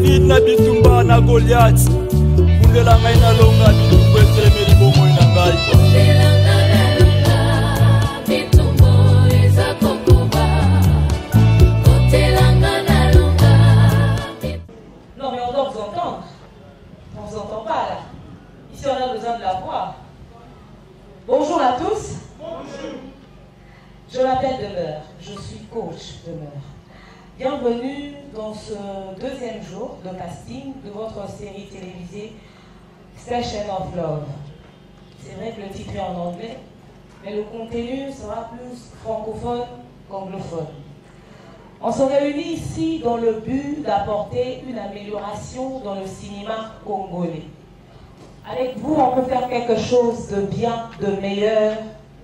David na bitumba na Goliath. Fundela ngai na longa bitumba etelemeli bomoi na ngai. Non mais on doit vous entendre. On ne vous entend pas là. Ici on a besoin de la voix. Bonjour à tous. Bonjour. Je m'appelle Demeure. Je suis coach Demeure. Bienvenue dans ce deuxième jour de casting de votre série télévisée Session of Love. C'est vrai que le titre est en anglais, mais le contenu sera plus francophone qu'anglophone. On se réunit ici dans le but d'apporter une amélioration dans le cinéma congolais. Avec vous, on peut faire quelque chose de bien, de meilleur,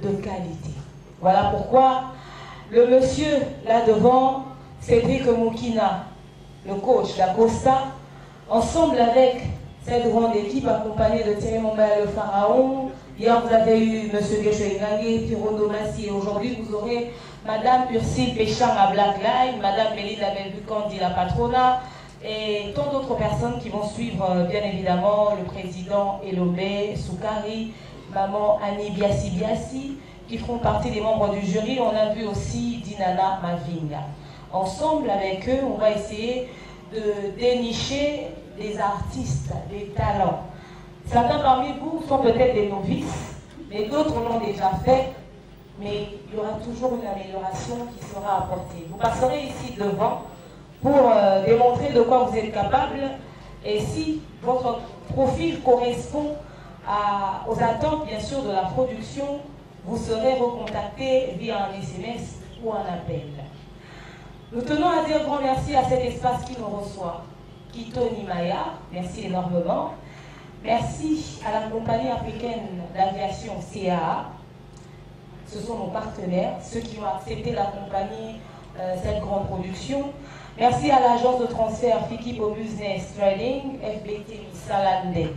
de qualité. Voilà pourquoi le monsieur là devant, Cédric Moukina, le coach d'Acosta, ensemble avec cette grande équipe accompagnée de Thierry Mombaya le Pharaon. Hier vous avez eu M. Geshoengange, Pirondo Massi, et aujourd'hui vous aurez Madame Ursule Péchang à Blackline, Madame Melinda Belbucandi la Patrona, et tant d'autres personnes qui vont suivre bien évidemment le président Elobé Soukari, Maman Annie Biassi Biassi, qui feront partie des membres du jury. On a vu aussi Dinana Mavinga. Ensemble avec eux, on va essayer de dénicher des artistes, des talents. Certains parmi vous sont peut-être des novices, mais d'autres l'ont déjà fait. Mais il y aura toujours une amélioration qui sera apportée. Vous passerez ici devant pour démontrer de quoi vous êtes capable et si votre profil correspond aux attentes bien sûr de la production, vous serez recontacté via un SMS ou un appel. Nous tenons à dire grand merci à cet espace qui nous reçoit. Kito Nimaya, merci énormément. Merci à la compagnie africaine d'aviation CAA. Ce sont nos partenaires, ceux qui ont accepté d'accompagner cette grande production. Merci à l'agence de transfert Fikipo Business Trading, FBT Misalande.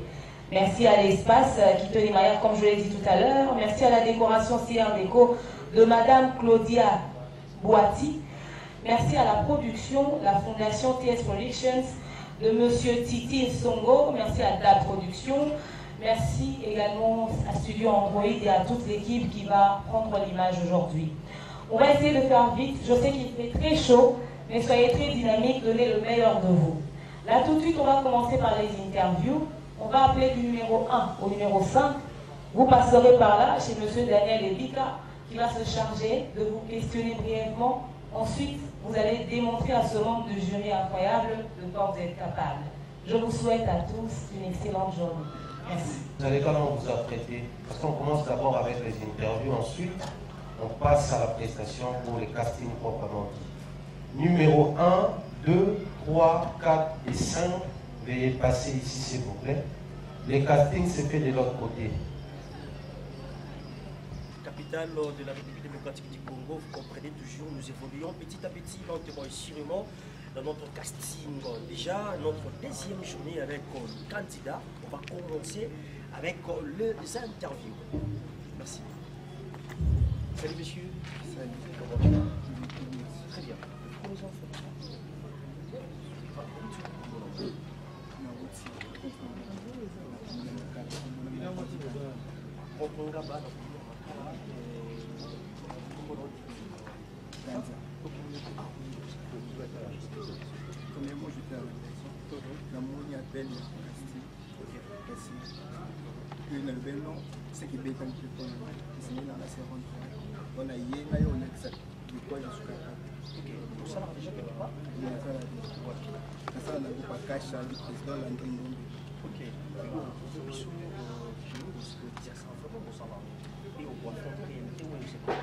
Merci à l'espace Kito Nimaya, comme je l'ai dit tout à l'heure. Merci à la décoration CR Déco de Madame Claudia Boati. Merci à la production, la fondation TS Productions de Monsieur Titi Songo. Merci à DA Production. Merci également à Studio Android et à toute l'équipe qui va prendre l'image aujourd'hui. On va essayer de faire vite. Je sais qu'il fait très chaud, mais soyez très dynamique, donnez le meilleur de vous. Là, tout de suite, on va commencer par les interviews. On va appeler du numéro 1 au numéro 5. Vous passerez par là chez Monsieur Daniel Ebika qui va se charger de vous questionner brièvement. Ensuite, vous allez démontrer à ce membre du jury incroyable de quoi vous êtes capable. Je vous souhaite à tous une excellente journée. Merci. Vous allez comment vous apprêter? Parce qu'on commence d'abord avec les interviews, ensuite on passe à la prestation pour les castings proprement dit. Numéro 1, 2, 3, 4 et 5, veuillez passer ici s'il vous plaît. Les castings se fait de l'autre côté. Capitale de la République démocratique du Congo, vous comprenez toujours, nous évoluons petit à petit, lentement et sûrement dans notre casting. Déjà, notre deuxième journée avec le candidat, on va commencer avec les interviews. Merci. Salut monsieur. Salut. Comment tu vas? Très bien. Premièrement, je fais la réflexion. L'amour y appelle le style. Puis le bel c'est qui est comme tu peux essayer dans la seconde. On a yé, là, on a que ça. De quoi je suis capable. Ok, tout ça, déjà quelque part. Il y a ça là. Ça, on a beaucoup de cash à le président Languengombe. Ok. Je veux dire ça vraiment pour savoir. Et on voit faire réalité où c'est pas.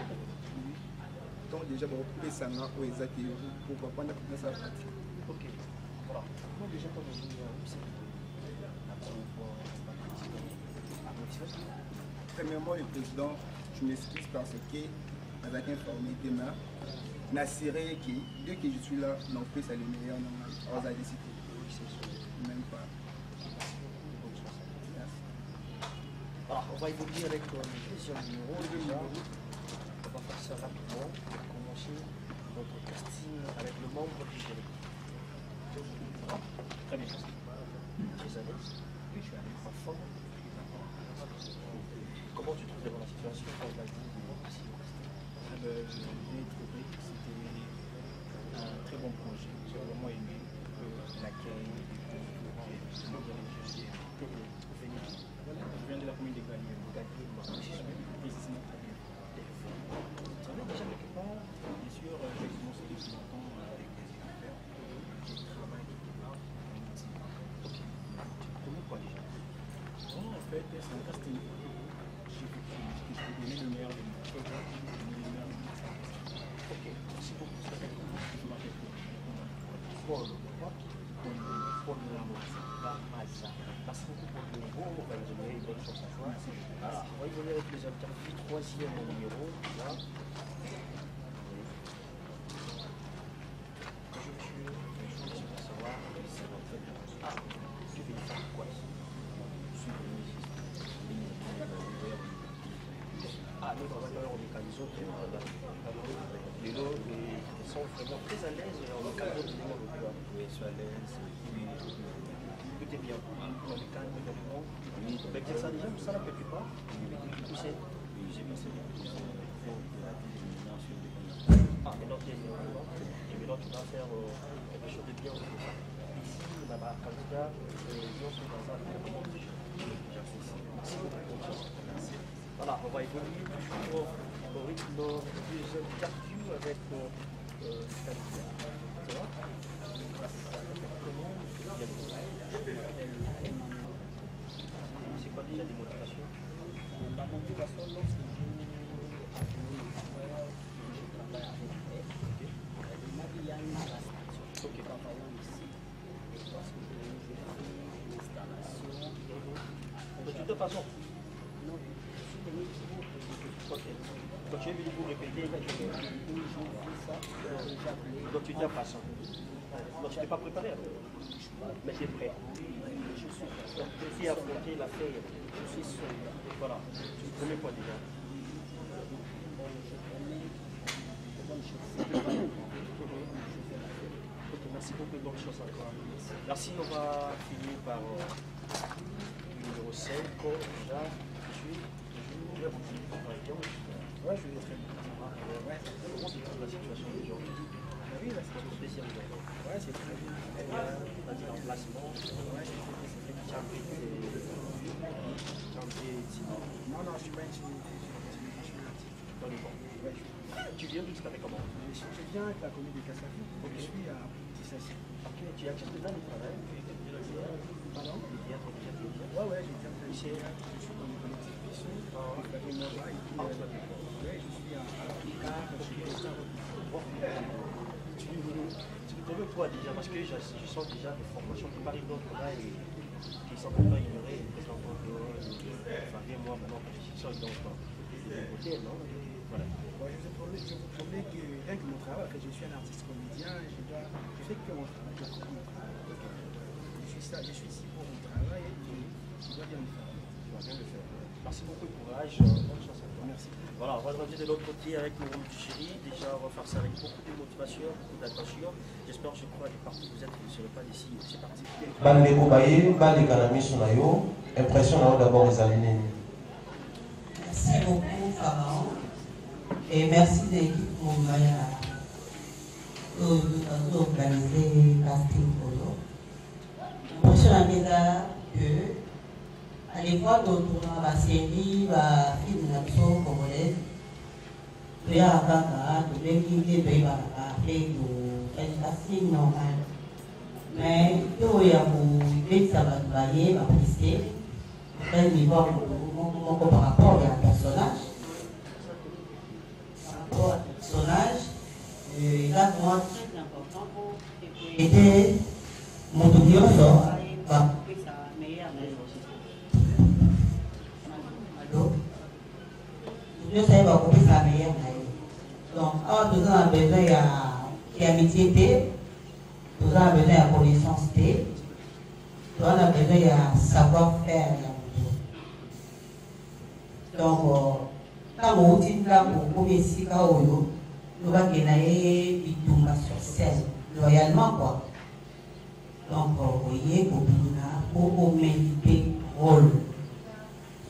Donc déjà, on peut s'en aller aux exacts pour prendre la ça. Ok. Voilà. Moi déjà quand je dis premièrement, le président, je m'excuse parce que avec informé demain, Nassiré qui, dès que je suis là, non plus c'est le meilleur normal. On a décidé. Même pas. Alors, on va évoluer avec le deuxième numéro. Déjà, on va faire ça rapidement pour commencer notre casting avec le membre du jury. Très bien. bon projet. J'ai vraiment aimé l'accueil. Je viens de la commune de Gagné. Ça va déjà quelque part. Bien sûr, j'ai commencé depuis longtemps avec des affaires. J'ai travaillé quelque part. Comment quoi déjà? Non, en fait, c'est un casting. Je peux donner le meilleur de moi. Ok, c'est pour ça que je m'appelle Paul. Paul Lamaza. Merci beaucoup pour le nouveau. On va vous donner une bonne chance à toi. Voilà, on va y venir avec les interviews. Troisième numéro. Là. Les lots sont vraiment très à l'aise en occasion de monde. Oui, je suis à l'aise. Tout est bien. On est calme, évidemment. Mais dire ça déjà, vous savez quelque part. Oui, j'ai vu ça. Ah, maintenant, tu vas faire quelque chose de bien. Ici, là-bas, candidat, les gens sont dans un moment de jeu. Merci beaucoup. Voilà, on va évoluer toujours au rythme des interviews avec le candidat. Ça va? C'est quoi déjà des motivations? La motivation, lorsque je travaille avec elle, il m'a dit qu'il y a une station qui travaille ici. Et lorsque je fais l'installation, de toute façon, non, ok. Quand tu es venu pour répéter, donc tu dis en passant. Donc tu n'es pas préparé alors. Mais tu es prêt. Je suis prêt. Tu as affronté la feuille. Je suis seul. Voilà. Tu premier point déjà. Ok, merci beaucoup et bonne chance encore. Merci, on va finir par le numéro 5. Déjà, je ouais, je vais très bien. Comment tu trouves la situation aujourd'hui? Oui, la situation spéciale. Ouais, c'est très bien. On a dit l'emplacement. Ouais, c'est non, non, je suis pas intimidé. Tu viens d'où? Tu t'appelles comment? Je viens avec la commune de Kassafi. Je suis à Tissassi. Ok, tu as quelques années de travail? Pardon? Ouais, ouais, j'ai été en lycée. Je suis dans le collectif Bissou. Tu me connais toi déjà, parce que je sens déjà des formations qui parlent d'autres là et qui sont pas ignorées. Moi maintenant, je suis seul donc de côté, non? Voilà. Je vous promets que rien que mon travail, en fait, je suis un artiste comédien, je fais que mon travail, je fais mon travail. Je suis ici pour mon travail et je dois bien le faire. Tu vas bien le faire. Merci beaucoup et courage. Bonne chance à toi. Merci. Voilà, on va revenir de l'autre côté avec mon chéri. Déjà, on va faire ça avec beaucoup de motivation, beaucoup d'attention. J'espère, je crois, que partout où vous êtes, vous ne serez pas d'ici. C'est parti. Bande Kobaye, Bande Kanami Sunayo, impression d'abord les alignés. Merci beaucoup, Pharaon. Et merci de l'équipe Moumaya de nous organiser le casting pour nous. L'impression à que à l'époque où on a la série, la film d'Abso congolaise, il y a un cas de l'équipe de un casting normal. Mais il y a un ça va travailler, va briser, un niveau par rapport à un personnage. Par rapport à un personnage, il a pour moi très important pour aider mon doublure va couper sa meilleure je sais pas couper sa meilleure donc on a besoin d'amitié, on a besoin de connaissance, on a besoin de savoir-faire. Donc quand on dit là pour ici quand on va gagner bitumba sur scène loyalement quoi. Donc vous voyez pour mériter rôle.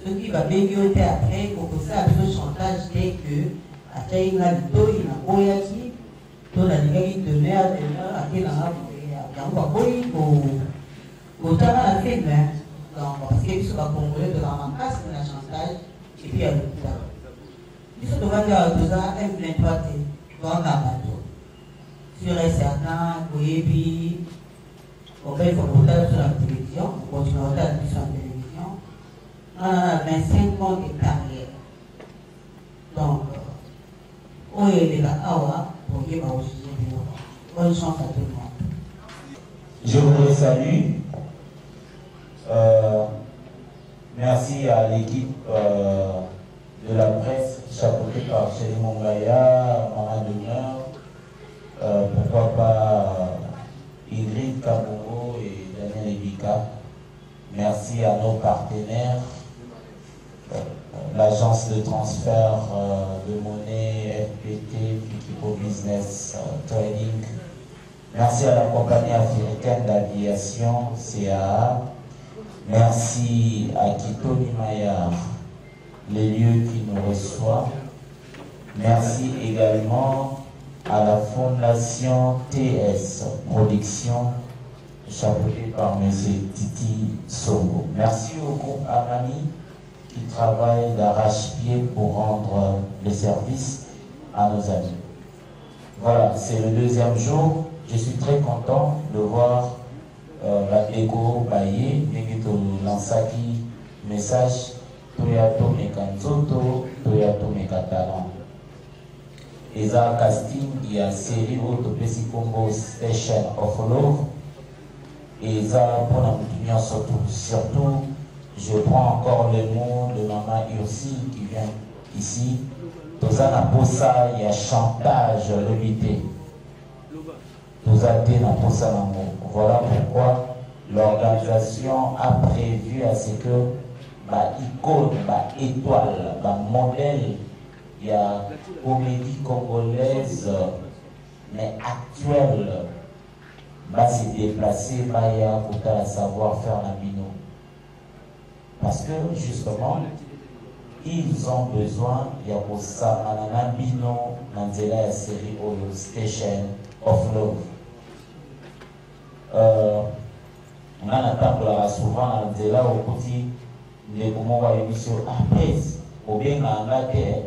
Ce qui va bénéficier après, pour que ça, ce chantage dès que, à Taïna, il y a un Tout la ligue de merde, à qui la a pour la film, parce que ce congolais de la macasse, de la chantage, et puis il y a le pouvoir. Il faut que tout ça, elle ne pas dans un bateau. Sur un certain, oui, puis on fait une reportage sur la télévision, on continue à regarder sur la télévision. On a 25 ans de carrière. Donc, on est les gars, pour qu'il y ait aussi bonne chance à tout le monde. Je vous salue. Merci à l'équipe de la presse, chapeautée par Chéri Mongaya, Maman Demeure, pourquoi pas Ingrid Kabongo et Daniel Ebika. Merci à nos partenaires, l'agence de transfert de monnaie FPT, Fikipo Business Trading. Merci à la compagnie africaine d'aviation, CAA. Merci à Kitoni Maillard, les lieux qui nous reçoivent. Merci également à la Fondation TS Production, chapeautée par M. Titi Songo. Merci au groupe Amani qui travaille d'arrache-pied pour rendre les services à nos amis. Voilà, c'est le deuxième jour. Je suis très content de voir la Ego Baye, Negito Lansaki, message Toyato Mekanzoto, Toyato Mekatalan. Et ça, casting, il y a série Autopesi Congo Station of Love. Et ça, pour la opinion surtout, je prends encore le mot de Maman Ursi qui vient ici. Dans un posa, il y a chantage limité. Voilà pourquoi l'organisation a prévu à ce que icône, étoile, modèle, il y a comédie congolaise, mais actuelle, se déplacer, il y a pour savoir-faire la bino. Parce que justement, ils ont besoin, il y a pour ça, un bino, dans la série Oyo Station of Love. On a souvent là au petit les moments où l'émission après ou bien en la terre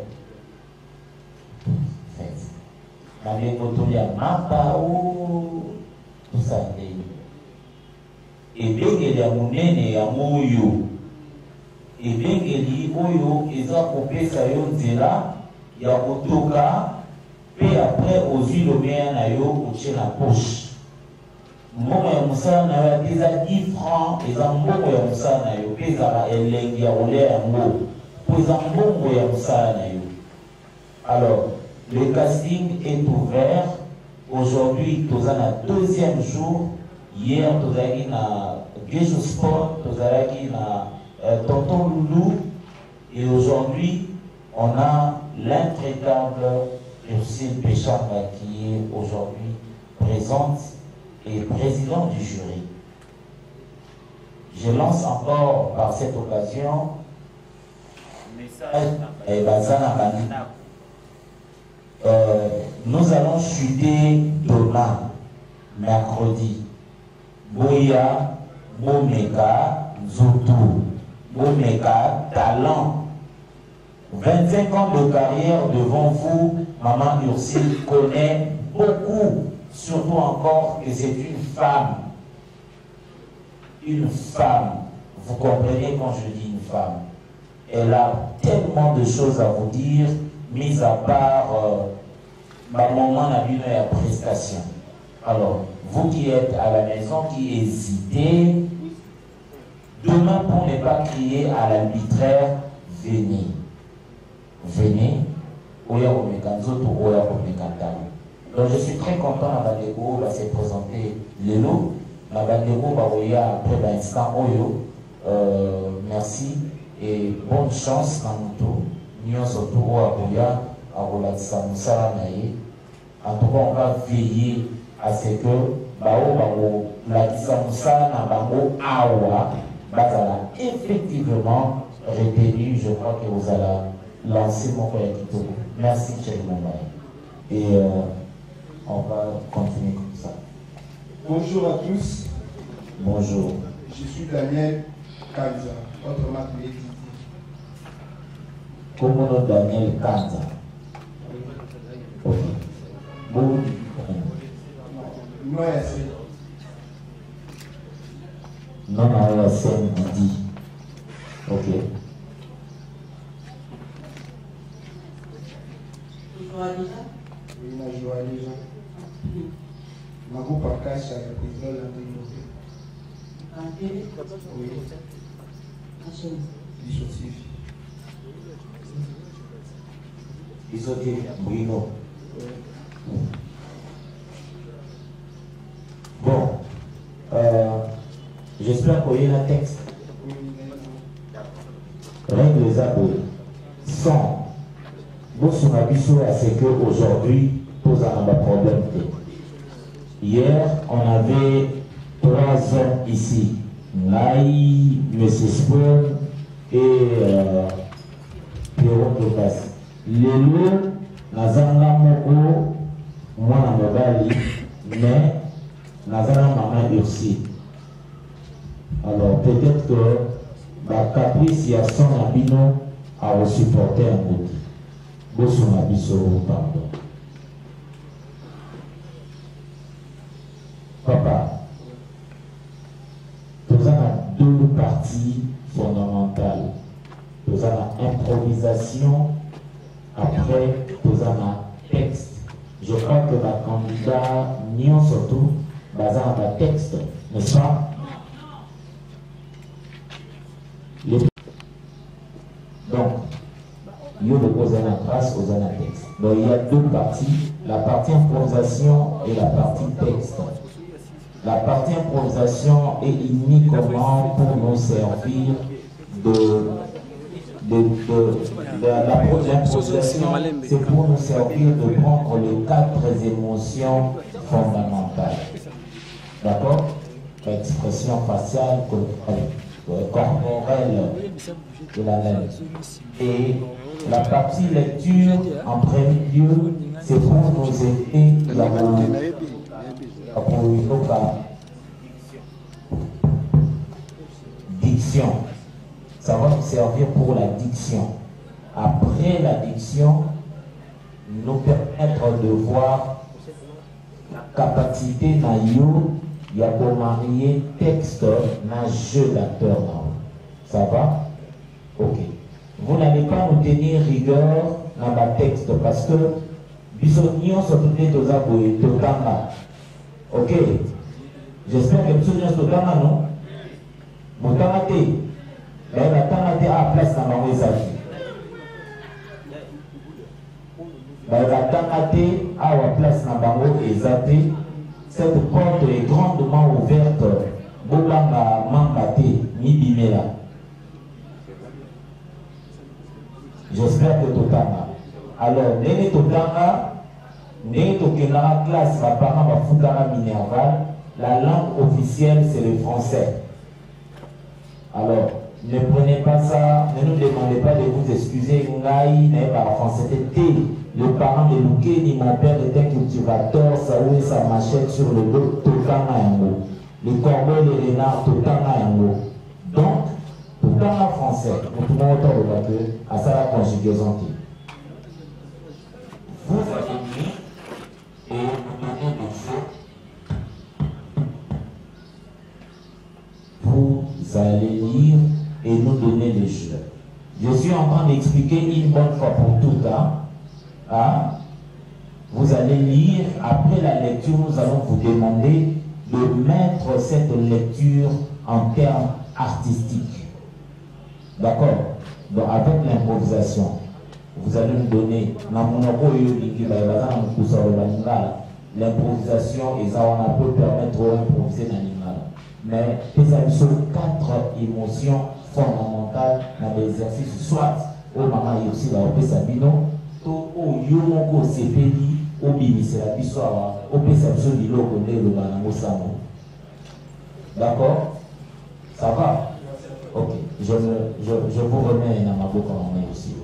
dans les photos il y a mapa ou tout ça et bien il y a monene et à moyo et bien il y a moyo ils ont coupé ça il y a autocar puis après aux yeux le bien à yo au la poche. Mbongo ya musana ya pesa 10 francs eza mbongo ya musana yo pesa la elengi ya olea yango pesa mbongo ya musana yo. Alors le casting est ouvert aujourd'hui. Tozana deuxième jour. Hier tozaki na Gejo Sport, tozaki na Tonton Loulou et aujourd'hui on a l'intraitable Ursule Péchamba qui est aujourd'hui présente et président du jury. Je lance encore par cette occasion nous allons chuter demain, mercredi. Boya, Bomeka, Zoutou, Bomeka, talent. 25 ans de carrière devant vous, Maman Ursule connaît beaucoup. Surtout encore que c'est une femme. Une femme. Vous comprenez quand je dis une femme. Elle a tellement de choses à vous dire, mis à part ma maman n'a vu la prestation. Alors, vous qui êtes à la maison, qui hésitez, demain pour ne pas crier à l'arbitraire, venez. Venez. Oya Omekanzoto, Oya Omekantano. Donc je suis très content à Bandego va se présenter Lelo. La Bandego va après l'instant Oyo. Merci et bonne chance dans Mouto. Nous surtout à Boya, à Rolatsa Moussala Naye. En tout cas, on va veiller à ce que Bao la Moussala Bango Awa Bazala effectivement retenu. Je crois que vous allez lancer mon collègue. Merci, Chéri Moumaï. Et On va continuer comme ça. Bonjour à tous. Bonjour. Je suis Daniel Kanza, autrement appelé Didi. Comment Daniel Kanza? Ok. Bon. Non, non, non, c'est Didi. Ok. Oui, la joie déjà. Ma groupe à cash à la présidente de la oui. Isotif Bruno. Bon, j'espère qu'il y a un texte. Règle les abonnés. Sans vous souvenez à ce qu'aujourd'hui, pose un problème. Hier, on avait 3 hommes ici. Naï, M. Spoon et Pierrot Tocas. Lelo, Nazanga Moko, moi na Mobali, mais Nazanga Maman Ursi. Alors peut-être que la caprice, il y a son abino à supporter un bout. Boson abiso, pardon. Papa, nous avons 2 parties fondamentales. Nous avons improvisation, après nous avons texte. Je crois que la candidat Nyon surtout, basant un texte, n'est-ce pas? Donc, il y a le grâce aux textes. Donc il y a 2 parties, la partie improvisation et la partie texte. La partie improvisation est uniquement pour nous servir de l'improvisation, c'est pour nous servir de prendre les 4 émotions fondamentales. D'accord? Expression faciale, corporelle de la même. Et la partie lecture, en premier lieu, c'est pour nous aider diction. Ça va nous servir pour la diction. Après la diction, nous permettre de voir la capacité na yo, il y a pour marier texte na jeu d'acteur. Ça va? Ok. Vous n'allez pas nous tenir rigueur dans le texte parce que bisognon se trouve aux aboués, totama. Ok. J'espère que bisognon se totama, non? Mon tamate. Mais la tamate a la place dans ma maison. La tamate a la place dans ma maison. Cette porte est grandement ouverte. Bobanga mambate, ni bimela. J'espère que totama. Alors, nene totama, nene tokena classe, ma parent va foudara minerval. La langue officielle, c'est le français. Alors, ne prenez pas ça, ne nous demandez pas de vous excuser. Ngai n'est pas français. C'était le parent de Louké, ni mon père était cultivateur, ça roule sa machette sur le dos, totama yango. Les corbeaux et les renards, totama yango. Donc, totama français, nous pouvons autant le battre à ça la conjugaison. Vous avez mis et vous donnez des faits. Vous allez lire et nous donner les jeux. Je suis en train d'expliquer une bonne fois pour toutes. Vous allez lire, après la lecture, nous allons vous demander de mettre cette lecture en termes artistiques. D'accord? Donc avec l'improvisation, vous allez nous donner l'improvisation et ça on peut permettre d'improviser dans l'animal. Mais les amis sont 4 émotions fondamentales dans l'exercice, soit au moment où aussi la Sabino, au Yomoko Sepeli, au Bini, la Bissoa, au Pesabso du Logo, le Banamo Samo. D'accord? Ça va? Ok. Je vous remets dans ma boucle en main aussi.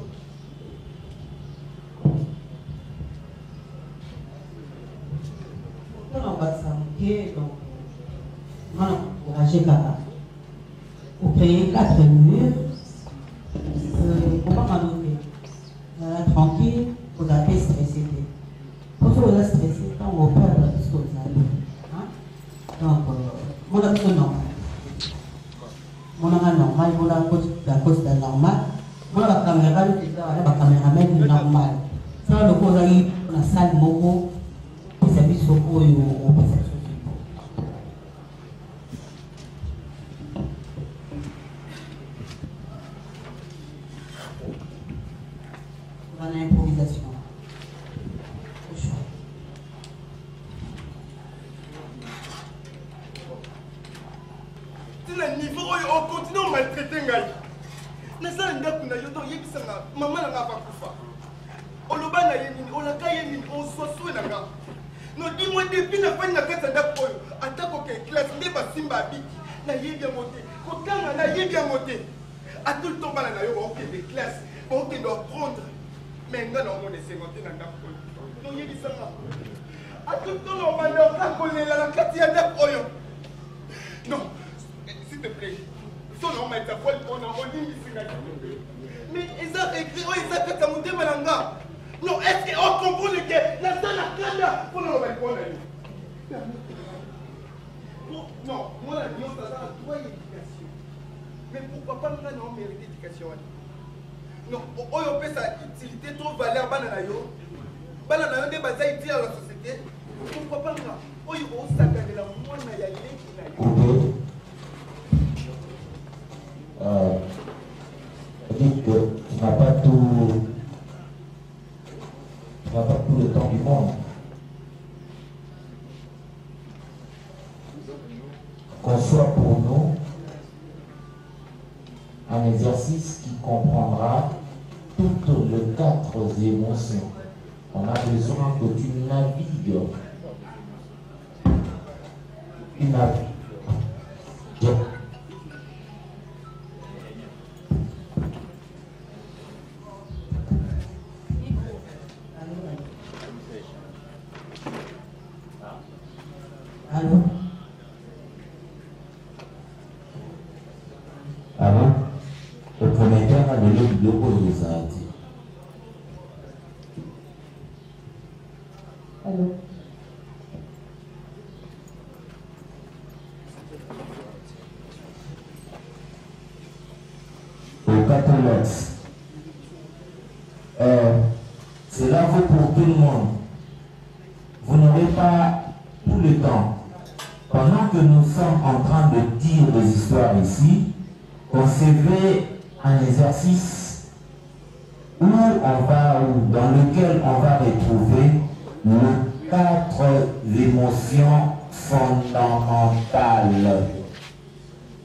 va s'arrêter, donc on va encourager Kaka. Pour créer 4 murs, on va m'annoncer. Tranquille, vous avez stressé. Pour ceux qui sont stressés, quand on perd tout ce que vous avez. Donc, mon ami normal. Mon ami normal, mon ami normal. Mon ami caméraman normal. Ça, le coup, on a la salle Mogo, les services sociaux et au l'improvisation. Le niveau où on continue à maltraiter Ngaï. Mais ça, on a maman n'a pas fait. On l'a pas on l'a caillé, on soit soué n'a pas. Non, dis-moi depuis la fin de la carte d'appui, attaque aucun classe, n'est pas Simba Biki, n'a bien monté. Quand on a bien monté, à tout le temps, on a des classes, on doit prendre. Mais non, on est 50 ans. Non, il y a des gens. À tout le temps, on va la carte d'appui. Non. S'il te plaît, son nom m'a été folle, on a dit mais ils ont écrit, ils ont fait un monté malanga. Non, est-ce qu'on comprend que la salle a classé pour le répondre? Non, moi la vie, ça a droit à l'éducation. Mais pourquoi pas nous n'avons mérité l'éducation? Non, on peut sa utilité trop valeur banana yo. Banana yo des bases utiles à la société. Pourquoi pas nous? On y va au sac de la moine à y aller. Dites que tu n'as pas tout le temps du monde. Qu'on soit pour nous un exercice qui comprendra toutes les 4 émotions. On a besoin que tu navigues. Tu navigues. Allô? Allô? Le prometteur a donné du logo aux Antilles. Allô? Au Catalox. Cela vaut pour tout le monde. Vous n'aurez pas tout le temps. Pendant que nous sommes en train de dire des histoires ici, on se fait un exercice où dans lequel on va retrouver les 4 émotions fondamentales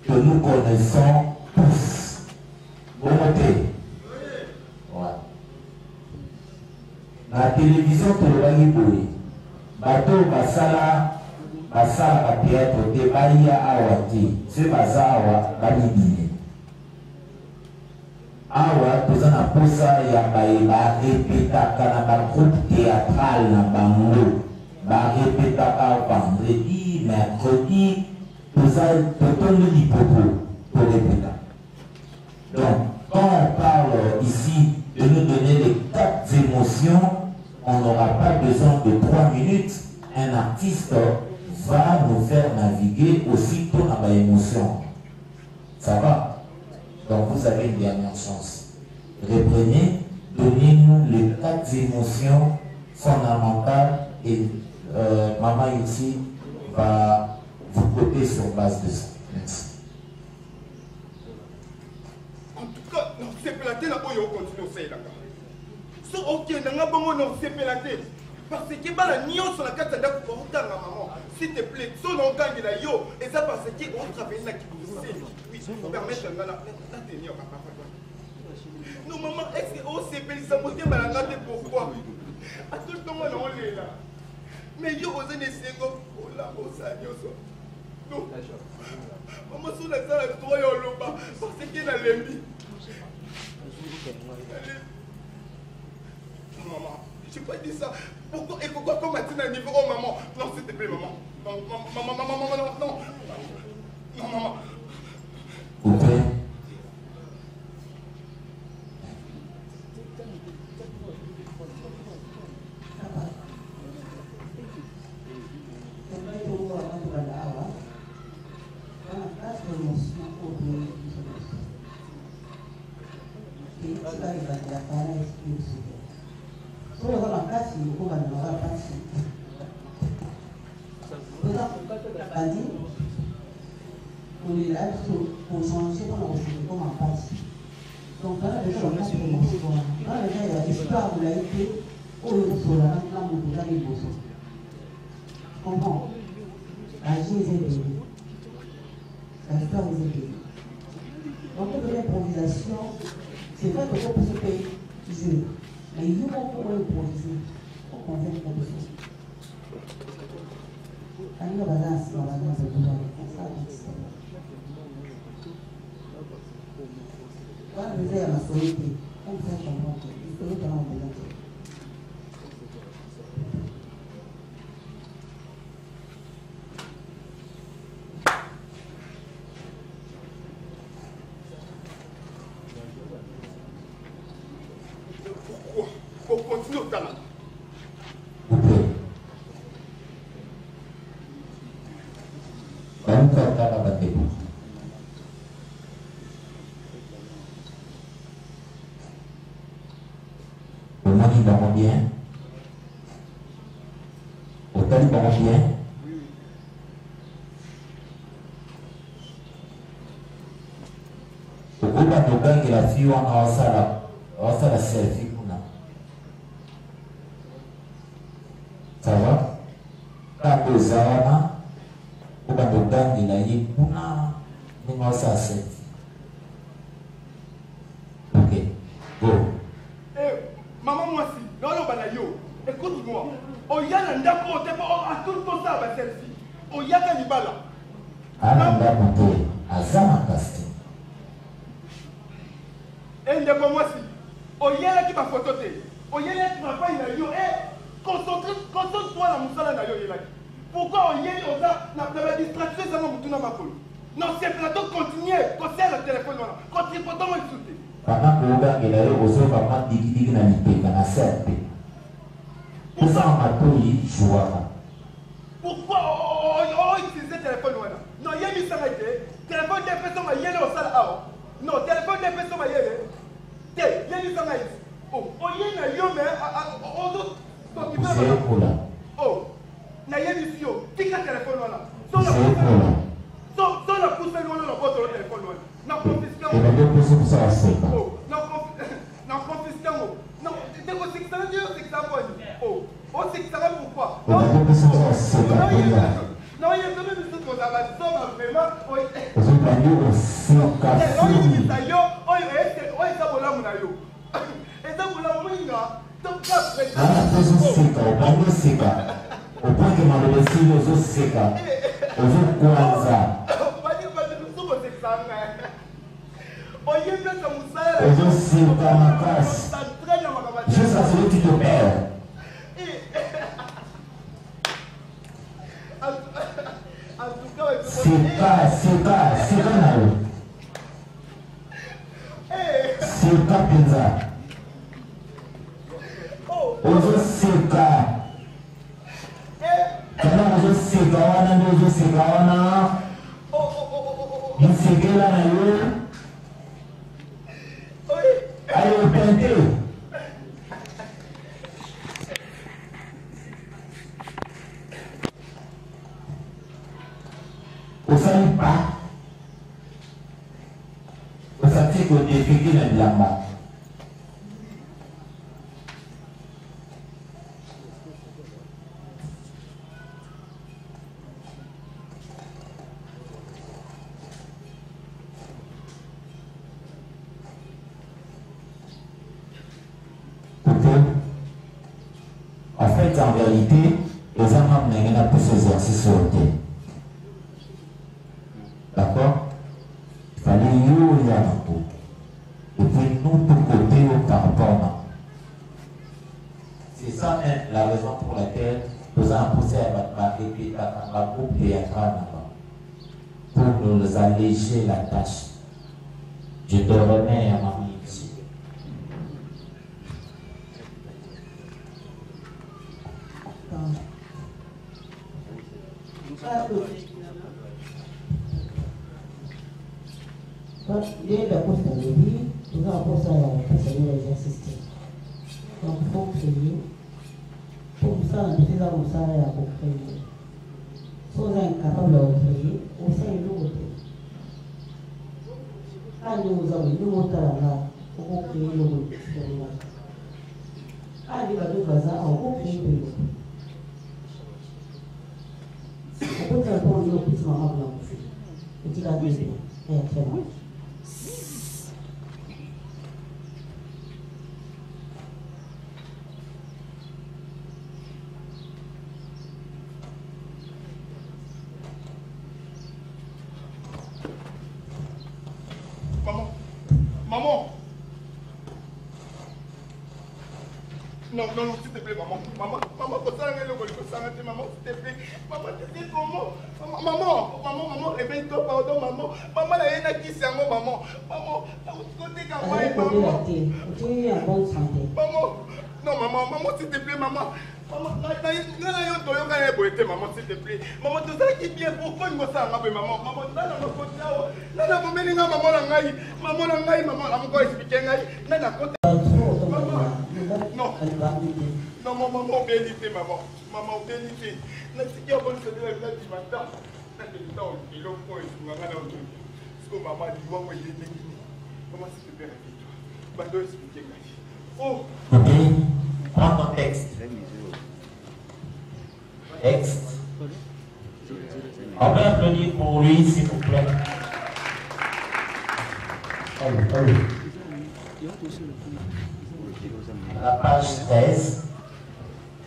que nous connaissons tous. Vous notez? Ouais. La télévision, tu le vois, bateau basala théâtre te baya awa te ce baza awa balibine awa toza na posa ya barepetaka na bagroupe théâtral na bango barepetaka vendredi mercredi totondi lipopo torepeta. Donc quand on parle ici de nous donner les 4 émotions, on n'aura pas besoin de 3 minutes. Un artiste va nous faire naviguer aussitôt dans l'émotion. Ça va? Donc vous avez une dernière chance. Reprenez, donnez-nous les 4 émotions fondamentales et Maman ici va vous coter sur base de ça. Merci. En tout cas, non, c'est platé là où il continue à faire. So, ok, non, c'est pélaté. Parce que la nion sur la carte d'account, maman. S'il te plaît, son nom gagne la yo. Et ça parce qu'on travaille là qui vous sait. Oui, vous permettre de la tenir, papa. Non, maman, est-ce que on s'est payé ça pour dire pourquoi? À tout le temps, on est là. Mais yo, vous êtes des secondes. Oh là, oh ça, yo, ça. Non. Maman, sur la salle, elle doit y aller là-bas. Parce qu'elle a l'ennemi. Maman. Tu peux dire ça. Pourquoi? Et pourquoi comme Martine à niveau? Oh maman, non s'il te plaît maman. Maman, non. Non maman. Coupé. Pour changer dans comme en passe. Donc, quand les gens ont quand les gens ont l'histoire de l'AIP, où ils sont là, là, où ils ont les beaux. Comprends? La vie est élevée. La histoire est élevée. Donc, pour l'improvisation, c'est vrai que pour ce pays, je. Mais il faut pour improviser. Pour qu'on vienne comme ça. Quand il y a balance, on va dans le boulot. Ça, c'est ça. Quand vous avez la solitude, comme ça, je comprends que il faut être en bonne. Pourquoi? Pour continuer au talent. Bien. Au Taliban bien. Au Kuba Togang et la fille en la selfie. Ça va? Quand vous avez Kuba Togang et la fille en la selfie. Ok. Go. Maman, moi aussi. Écoute-moi. Oyana ndako otepa à tout le temps ça va selfie. Oyaka libala. Ana ndako azama kaste. Ndeko moi si. Oyana qui ma photo te. Oyana qui m'a pas ina yo. Concentre-toi na musala na yo yelaki. Pourquoi oyeli oza na distraction ça m'a mutuna makolo. Non, c'est plateau continuer. Quand c'est le téléphone là. Quand il faut moi insulter. Pendant que vous avez la rosée, vraiment digi na lipe kana serpe. Pourquoi utiliser le téléphone? Non, il y a mis ça. Téléphone des personnes, il y a au salle. Non, téléphone des personnes, il y a mis ça. Oh, il y a un oh, il y a mis ça. Qui a téléphone? Sans la pousse, on a le téléphone. Non, confisquons. Oh, non, confisquons. Non, c'est que ça veut dire que ça va. Oh, c'est que ça va pourquoi? Non, il y a quand même une chose qu'on a vraiment. Juste à celui qui te perd. C'est pas pizza. Ozo seka. Kana ozo seka wana ndo ozo seka wana. Msekela na yo. Ayo pente. Osali pas. Osati ko defiki na bilamba. En fait, en vérité, les enfants n'ont pas ces exercices sur le thé. D'accord? Il fallait y aller tout. Et puis nous, tout côté, par rapport à C'est ça même la raison pour laquelle nous avons poussé à groupe théâtral pour nous alléger la tâche. Je te remets à ma ici. Dès la poste de vie, nous avons posé à les assister. Donc, il faut créer. Pour ça, nous avons ça pour créer. Si vous êtes capable de créer, on sait l'autre. Quand nous avons une autre là, on peut créer l'autre expérience. Quand nous avons deux ans, on peut créer l'autre. On peut faire pour nous plus maman blanc. Petit la deuxième. Et très bien. Maman. Non, s'il te plaît, maman. Maman, maman, s'il te plaît. Maman, tu sais comment? Maman, réveille-toi, pardon, maman. Maman, elle a qui c'est maman. Maman, côté maman. Tu es en bonne santé. Maman, non, maman, s'il te plaît, maman. Maman, s'il te plaît. Maman, tout ça qui est bien, pourquoi nous ça, maman? Maman, non, maman, bénité, maman. Maman, bénité. Maman, oh! Prends ton texte. Texte. On va applaudir pour lui, s'il vous plaît. Allez. La page 13.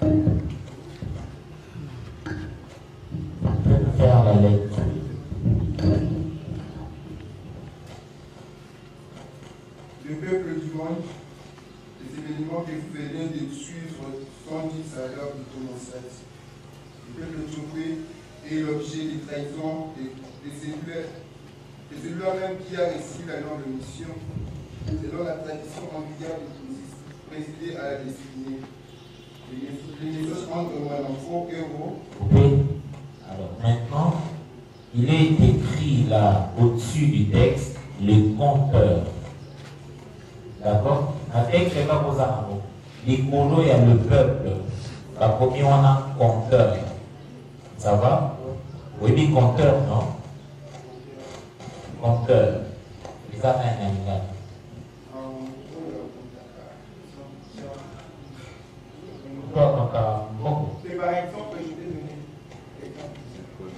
On peut faire la lecture. Le peuple du monde, les événements que vous venez de suivre sont dits à l'heure de ton ancêtre. Le peuple trompé est l'objet des trahisons de celui-là même qui a reçu la norme de mission, selon la tradition en vigueur de présider à la destinée. Les messages entre un faux héros. Oui. Alors maintenant, il est écrit là, au-dessus du texte, le compteur. D'accord? Avec les Babozaramo, les Kono, il y a le peuple. La première, on a un compteur. Ça va? Oui, mais compteur, non? Compteur. Les Amènes, C'est par exemple que je t'ai donné l'exemple.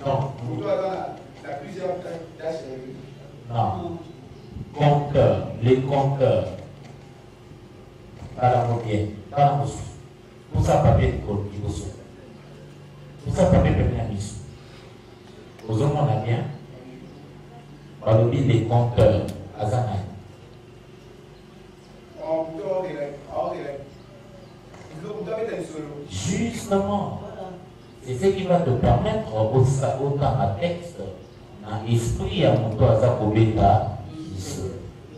Non. Pour toi, dans la plusieurs tâches. Non. Compteur. Les compteurs. Pas la mobienne. Pas la mousseau. Tout ça, papier de code, il vous sauve. Tout ça, papier de bien mis. Aux hommes, on a bien. On va oublier les compteurs. Azanaï. Justement, c'est ce qui va te permettre, autant à texte, dans l'esprit, à mon toit, à Zakobeta,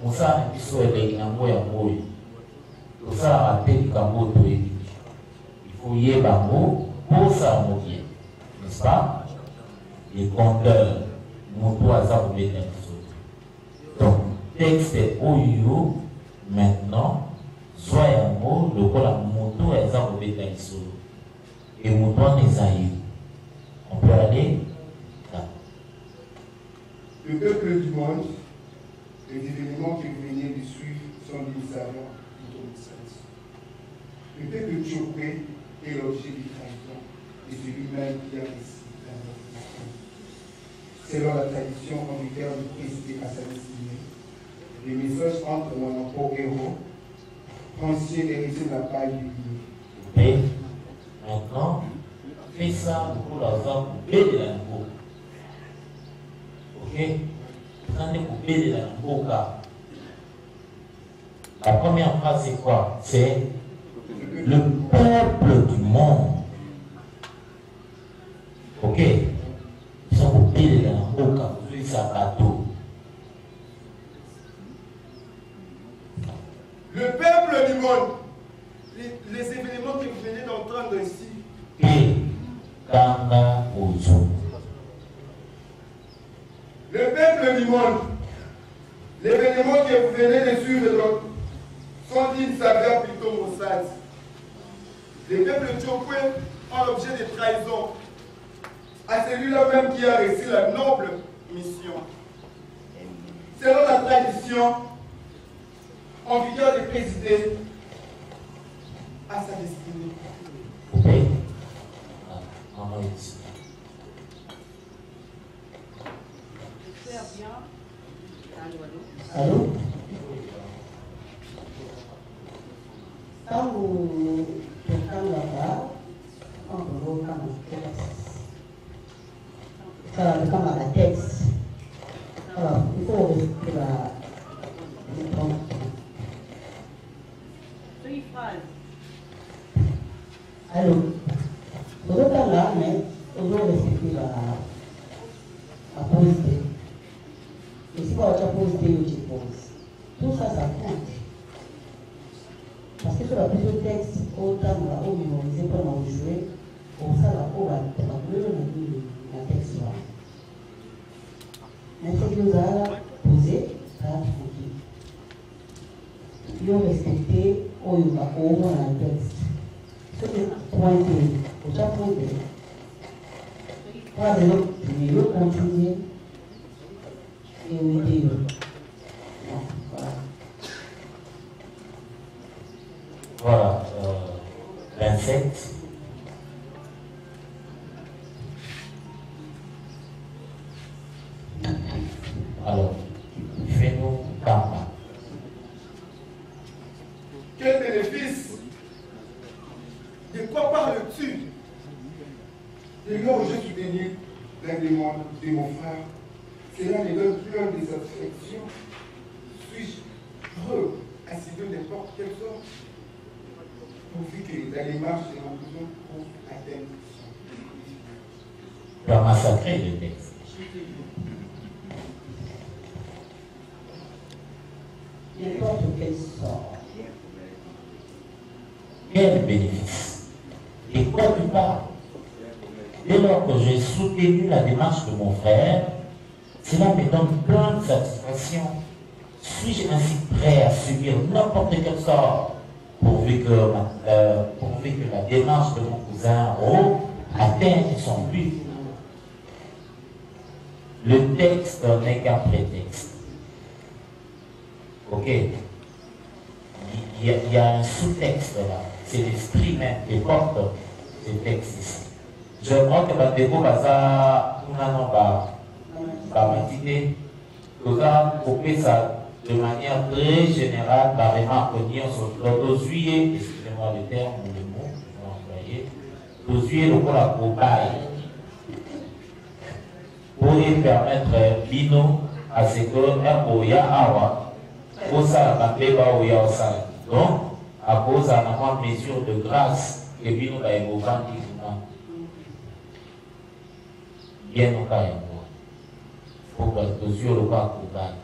on s'en a dit sur les Nambo et Amoy. Tout ça a été du Kambo. Il faut y avoir un mot pour ça, n'est-ce pas? Les compteurs, mon toit, à Zakobeta. Donc, texte Oyo, maintenant, soit un mot, le coup, la moto, à Zakobeta. Et mon toit, les aïeux. On peut aller là. Le peuple du monde, les événements que vous venez de suivre sont des savants de ton sens. Le peuple chopé est l'objet du trahison et celui-même qui a réussi la mission. Selon la tradition en vigueur de présider à sa destinée, les messages entre mon emploi héros, ancien héritier de la paille du livre. Et maintenant, fais ça pour la zone coupée de la Ngo. Ok? Quand on est coupé de la Ngo, la première phrase c'est quoi? C'est le peuple demande ainsi. Le peuple du monde, l'événement que vous venez de suivre sont d'une saveur plutôt maussade. Les peuples tchokwe ont l'objet de trahison à celui-là même qui a réussi la noble mission. Selon la tradition, en vigueur de présider à sa destinée. Allô? Quand vous toquez là-bas, on peut voir comme un texte. Alors, il faut rester là. Allô? Vous êtes là, mais on doit respecter la posité. Et si vous avez posité, vous pose. Tout ça, ça compte. Parce que sur la plusieurs textes, autant on va mémoriser pour nous jouer, pour ça, on va la texte là. Mais ce que nous avons posé, ça tranquille. Ils ont respecté, on va au moins la texte. Ce qui est pointé, au Japon, pas de l'autre, mais l'autre continue. Et on dit, voilà, 27. Alors, fais-nous karma. Quel bénéfice? De quoi parles-tu? De l'heure où j'ai soutenu l'un de mon frère, cela ne donne plus un des affections. Suis-je heureux à cibler n'importe quelle sorte? Pourvu que la démarche de mon besoin pour atteindre son. Tu as massacré le texte. N'importe quel sort. Quel bénéfice? Et quoi tu parles? Dès lors que j'ai soutenu la démarche de mon frère, cela me donne plein de satisfaction. Suis-je ainsi prêt à subir n'importe quel sort pourvu que la démarche de mon cousin Ro atteigne son but? Le texte n'est qu'un prétexte. Ok? Il y a un sous-texte là. C'est l'esprit même qui porte ce texte ici. Je crois que Bandeko Baza, de manière très générale, par remarque juillet, excusez-moi le terme ou le mot, je vais employer, juillet le la cobaye, pour y permettre Bino à ce que Oya Awa, pour ça, la Beba Oya Osa. Donc, à cause d'une mesure de grâce que Bino a évoqué, bien au cas pour que sur le cas cobaye.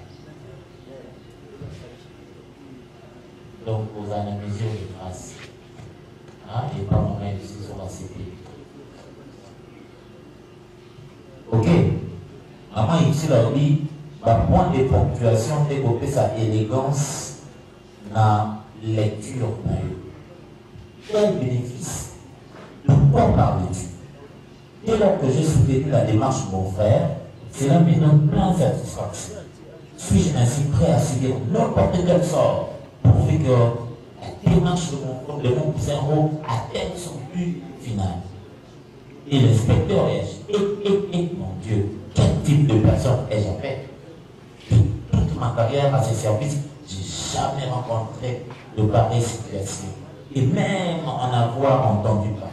Donc, vous avez une mesure de grâce. Et pas mon même ici sur la cité. Ok. Maman ici l'a dit, le point de ponctuation développer sa élégance dans la lecture. Quel bénéfice? De quoi parles-tu? Dès lors que j'ai soutenu la démarche de mon frère, cela me donne plein de satisfaction. Suis-je ainsi prêt à subir n'importe quel sort pourvu que la démarche de mon cousin Ro atteigne son but final? Et l'inspecteur mon Dieu, quel type de personne ai-je fait? Toute ma carrière à ce service, je n'ai jamais rencontré de pareille situation. Et même en avoir entendu parler,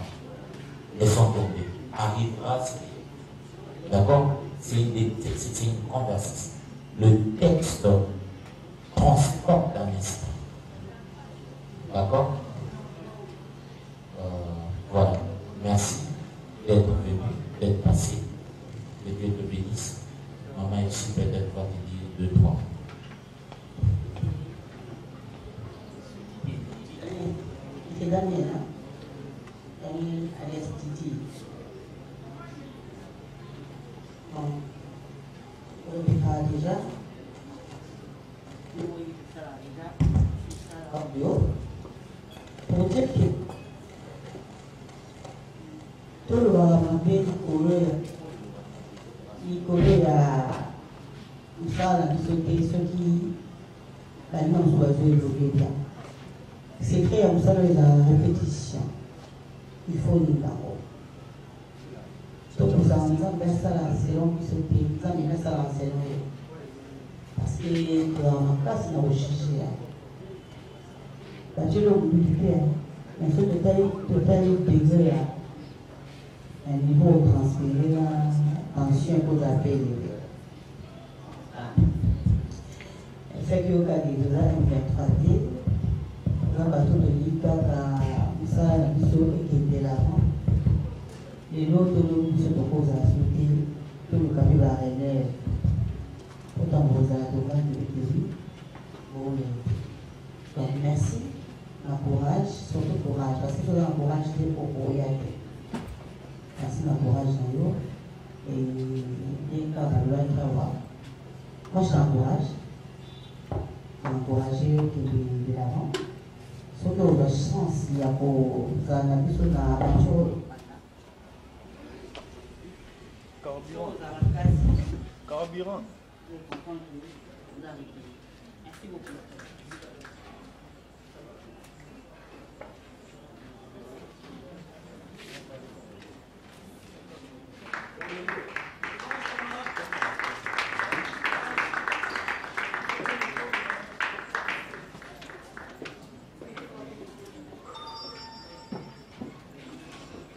laissons tomber. Arrivera, d'accord? C'est une conversation. Le texte transporte un esprit. D'accord? Voilà. Merci d'être venu, d'être passé. Que Dieu te bénisse. Maman ici peut-être va te dire 2, 3. C'est Daniel, hein? Daniel Alias Titi. Bon, on le fera déjà. Pour dire que tout le monde a fait il connaît ceux qui l'annonce soit évolué bien. C'est fait comme ça la répétition. Il faut nous d'abord. Donc nous avons ça là, selon qui se fait, nous avons mis ça là, selon parce que dans ma classe, nous avons cherché. Parce que le budget, mais ce total degré à un niveau transféré à ancien qu'on appelle. Fait que au cas de là, on va traiter. On va bateau de l'ICA à ça, la mission qui était là-bas. Et l'autre, nous se propose à souhaiter que le camion va relève. Autant vous a demandé de lui. Donc, merci. Encourage, surtout courage. Parce que je encourage les propos. Merci, encourage dans l'eau. Et les cas de l'eau, moi, je t'encourage. Encourager de l'avant. Surtout la chance, il y a pour ça, la mission dans la voiture. Carburant. Merci beaucoup.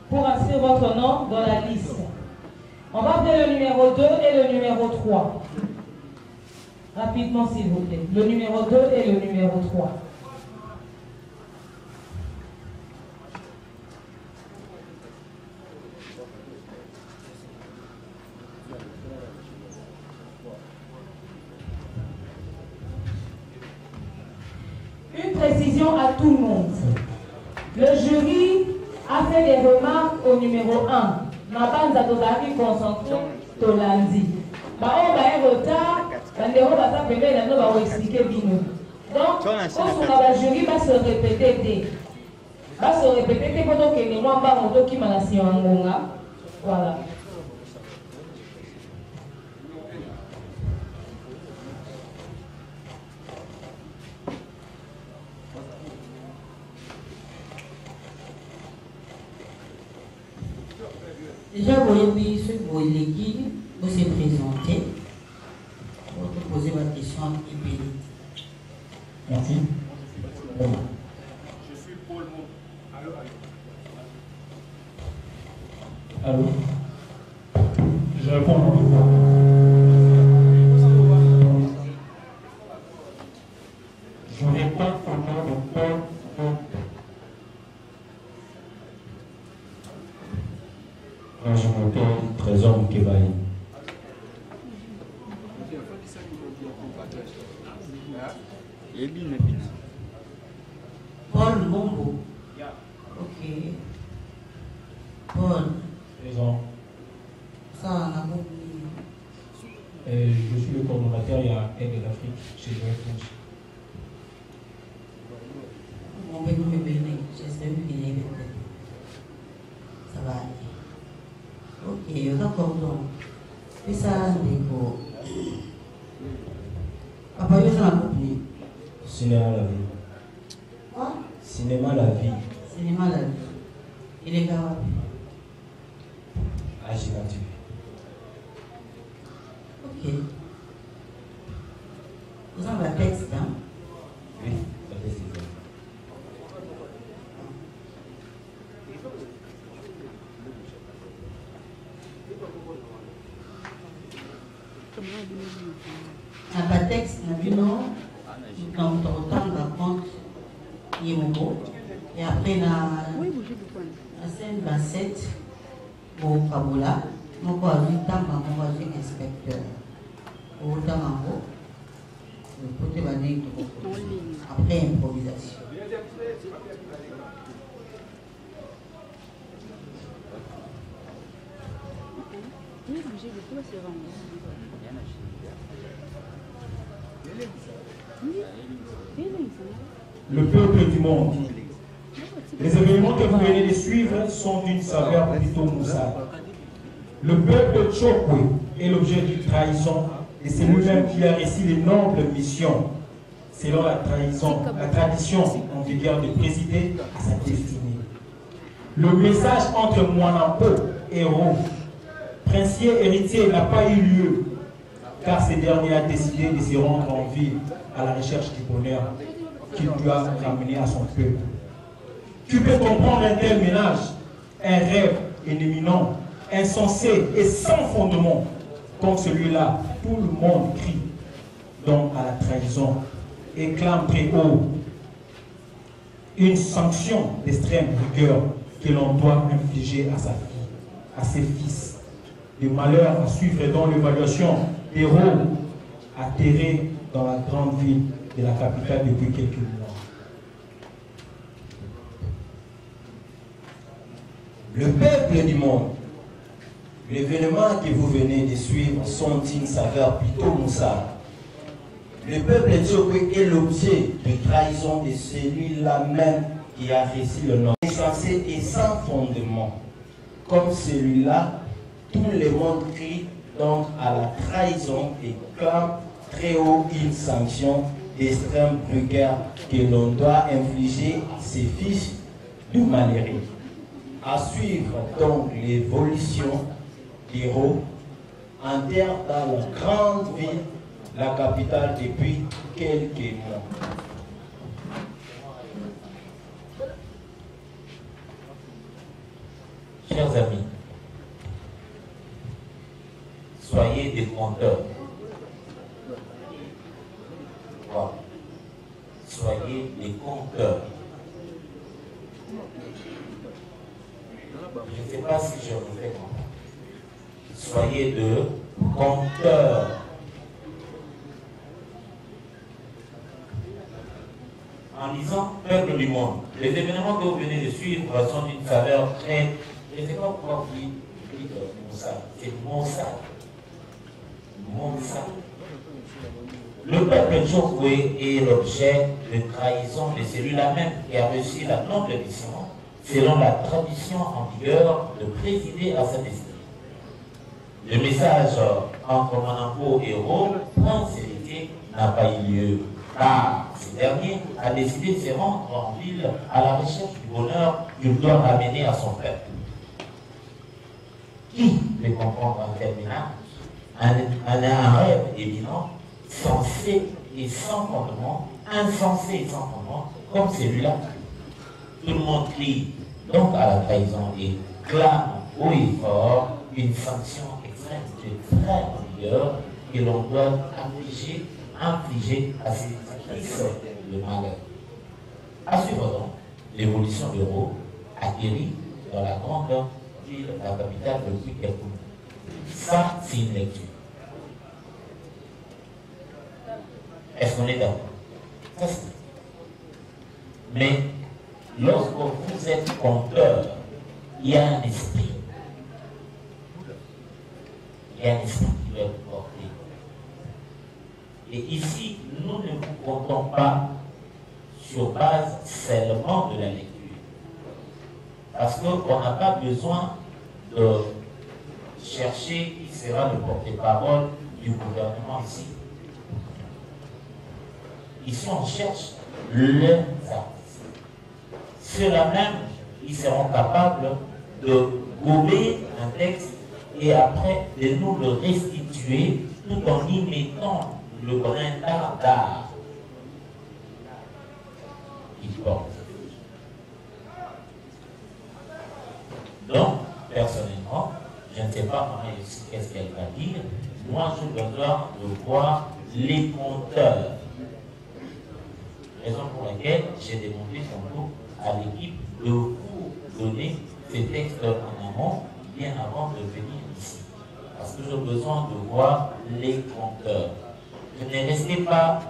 Pour inscrire votre nom dans la liste. On va faire le numéro 2 et le numéro 3. Rapidement, s'il vous plaît. Le numéro 2 et le numéro 3. Une précision à tout le monde. Le jury a fait des remarques au numéro 1. Nabanza tozaki concentré tolandi. Ba on va retard, bandero ba sa pembe na no ba expliquer bino. Donc, on va jury va se répéter. Va se répéter pendant que les mois ba moto ki manasi ngonga. Voilà. Déjà, vous voyez ce que vous vous se présenter. Vous te poser votre question à Ibéli. Merci. Je suis Paul Mo. Allô, allô. Je réponds en tout cas. Je réponds au nom de Paul Mo. Je m'appelle Trésor Mkebaï. Paul Mombo. Ok. Paul. Trésor. Ça, on a beaucoup. Je suis le coordonnateur à Aide de l'Afrique chez Joël France. Mon bébé me bénit. J'espère que vous allez ça va aller. Ok, d'accord, donc. Et ça, déco. Papa, il y a un peu plus. Cinéma la vie. Quoi? Cinéma la vie. Cinéma la vie. Il est là. Ah, j'ai continué. Ok. Vous avez un texte, hein? Oui, la texte est là. Un texte, quand on entend compte, il est beau. Et après, la scène 27, au Kabola, mon coadjutant, mon voisin inspecteur. Au Tamango, le côté banné, après improvisation. Le peuple du monde. Les événements que vous venez de suivre sont d'une saveur plutôt moussade. Le peuple Tchokwe est l'objet d'une trahison et c'est lui-même qui a réussi les nobles missions selon la tradition en vigueur de présider à sa destinée. Le message entre Mwanampo, héros, princier héritier n'a pas eu lieu car ce dernier a décidé de se rendre en ville à la recherche du bonheur qu'il doit ramener à son peuple. Tu peux comprendre un tel ménage, un rêve éminent, insensé et sans fondement, comme celui-là, tout le monde crie donc à la trahison et clame très haut une sanction d'extrême rigueur que l'on doit infliger à sa fille, à ses fils. Le malheur à suivre dans l'évaluation des rôles atterrés dans la grande ville de la capitale depuis quelques mois. Le peuple du monde, l'événement que vous venez de suivre sont une saveur plutôt moussade. Le peuple Tchokwe est l'objet de trahison de celui-là même qui a reçu le nom. Insensé et sans fondement. Comme celui-là, tout le monde crie donc à la trahison et clame très haut une sanction d'extrême rigueur que l'on doit infliger à ses fils de malheureux. À suivre donc l'évolution des héros enterre dans la grande ville, la capitale depuis quelques mois. Chers amis, soyez des conteurs. Voilà. Soyez des conteurs. Je ne sais pas si je vous fais comprendre. Soyez de conteurs. En disant peuple du monde, les événements que vous venez de suivre sont d'une saveur très. Je ne sais pas pourquoi vous dites Moussa. C'est Moussa. Moussa. Le peuple Tchokwe est l'objet de trahison de celui-là même qui a reçu la noble mission selon la tradition en vigueur de présider à sa destinée. Le message entre Mwanampo et héros, prince héritier, n'a pas eu lieu, car ce dernier a décidé de se rendre en ville à la recherche du bonheur qu'il doit ramener à son peuple. Qui peut comprendre un tel ménage? Un rêve évident, sensé et sans fondement, insensé et sans fondement, comme celui-là. Tout le monde crie donc à la trahison et clame haut et fort une sanction extrême de très rigueur que l'on doit infliger à ses fils de malheur. À suivre donc l'évolution de l'euro atterri dans la grande ville, la capitale depuis quelques mois. Ça, c'est une lecture. Est-ce qu'on est d'accord? Ça, c'est. Mais lorsque vous êtes conteur, il y a un esprit. Il y a un esprit qui doit vous porter. Et ici, nous ne vous comptons pas sur base seulement de la lecture. Parce qu'on n'a pas besoin de chercher qui sera le porte-parole du gouvernement ici. Ici, on cherche les artistes. Ceux-là même, ils seront capables de gober un texte et après de nous le restituer tout en y mettant le brin d'art qui porte. Donc, personnellement, je ne sais pas qu'est-ce qu'elle va dire. Moi, j'ai besoin de voir les compteurs. Raison pour laquelle j'ai demandé tantôt à l'équipe de vous donner ces textes en amont, bien avant de venir ici. Parce que j'ai besoin de voir les compteurs. Je ne restez pas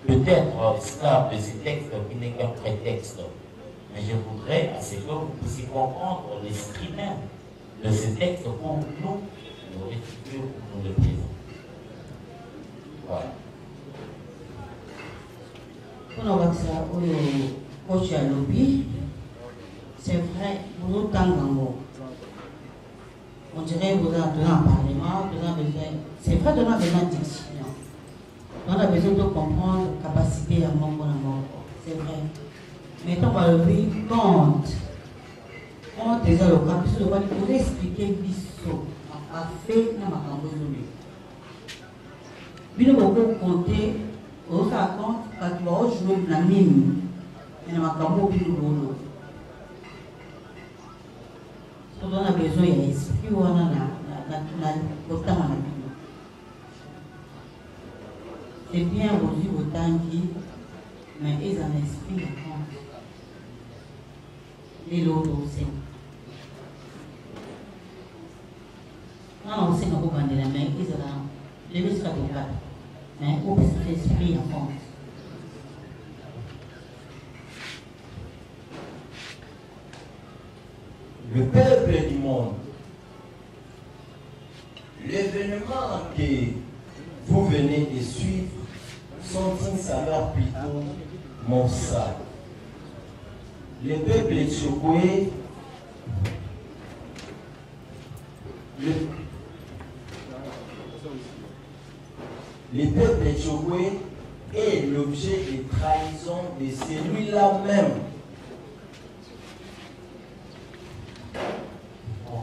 peut-être esclave de ces textes qui n'est qu'un prétexte. Mais je voudrais à ce que vous puissiez comprendre l'esprit même de ces textes pour nous le futur ou le présent. Voilà. C'est vrai, pour nous, on dirait que vous avez besoin d'un parlement, c'est vrai, on a besoin de diction. On a besoin de comprendre la capacité à mon c'est vrai. Mais quand on le compte, on a déjà le cas, puisque le pourrait expliquer biso, a fait dans ma campagne. Bien beaucoup compter, on se compte quand tu vas jouer la mine, et dans ma campagne, on a besoin d'esprit, on a c'est bien aujourd'hui autant qui, mais ils en esprit les lots aussi. Non, on sait qu'on va vendre la main, ils ont les risques à tout cas, mais au petit esprit en compte. Le peuple du monde, l'événement que vous venez de suivre sont une saveur plutôt monsale. Le peuple éthiopien, le peuple éthiopien est l'objet de trahison de celui-là même.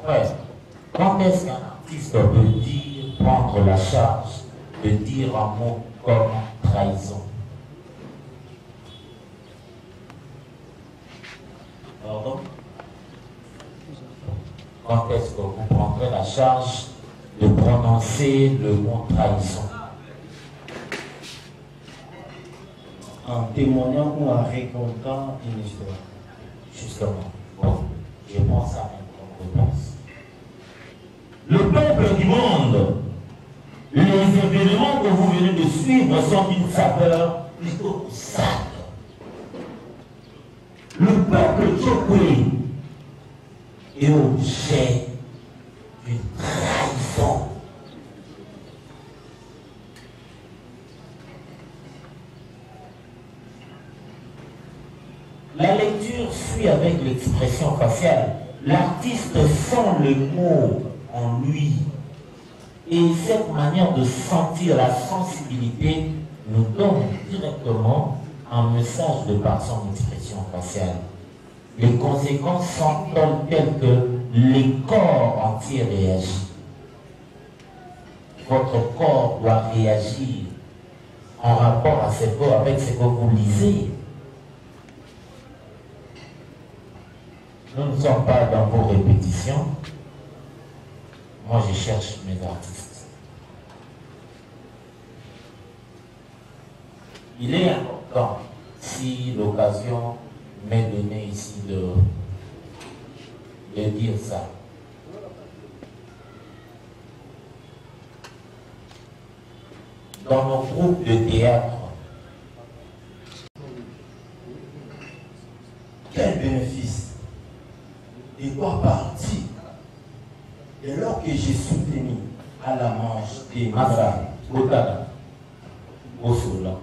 Frère, quand est-ce qu'un artiste peut dire, prendre la charge de dire un mot comme trahison? Pardon? Quand est-ce que vous prendrez la charge de prononcer le mot trahison? En témoignant ou en racontant une histoire. Justement. Bon, je pense à une réponse. Le peuple du monde, les événements que vous venez de suivre sont d'une saveur plutôt sale. Le peuple tchokwe est objet d'une trahison. La lecture suit avec l'expression faciale. L'artiste sent le mot en lui. Et cette manière de sentir la sensibilité nous donne directement un message de par son expression faciale. Les conséquences sont telles que les corps entiers réagissent. Votre corps doit réagir en rapport à ce corps, avec ce que vous lisez. Nous ne sommes pas dans vos répétitions. Moi, je cherche mes artistes. Il est important, si l'occasion m'est donnée ici de dire ça. Dans nos groupes de théâtre, quel bénéfice de quoi partir dès lors que j'ai soutenu à la manche des Massa, Botada, Bosola.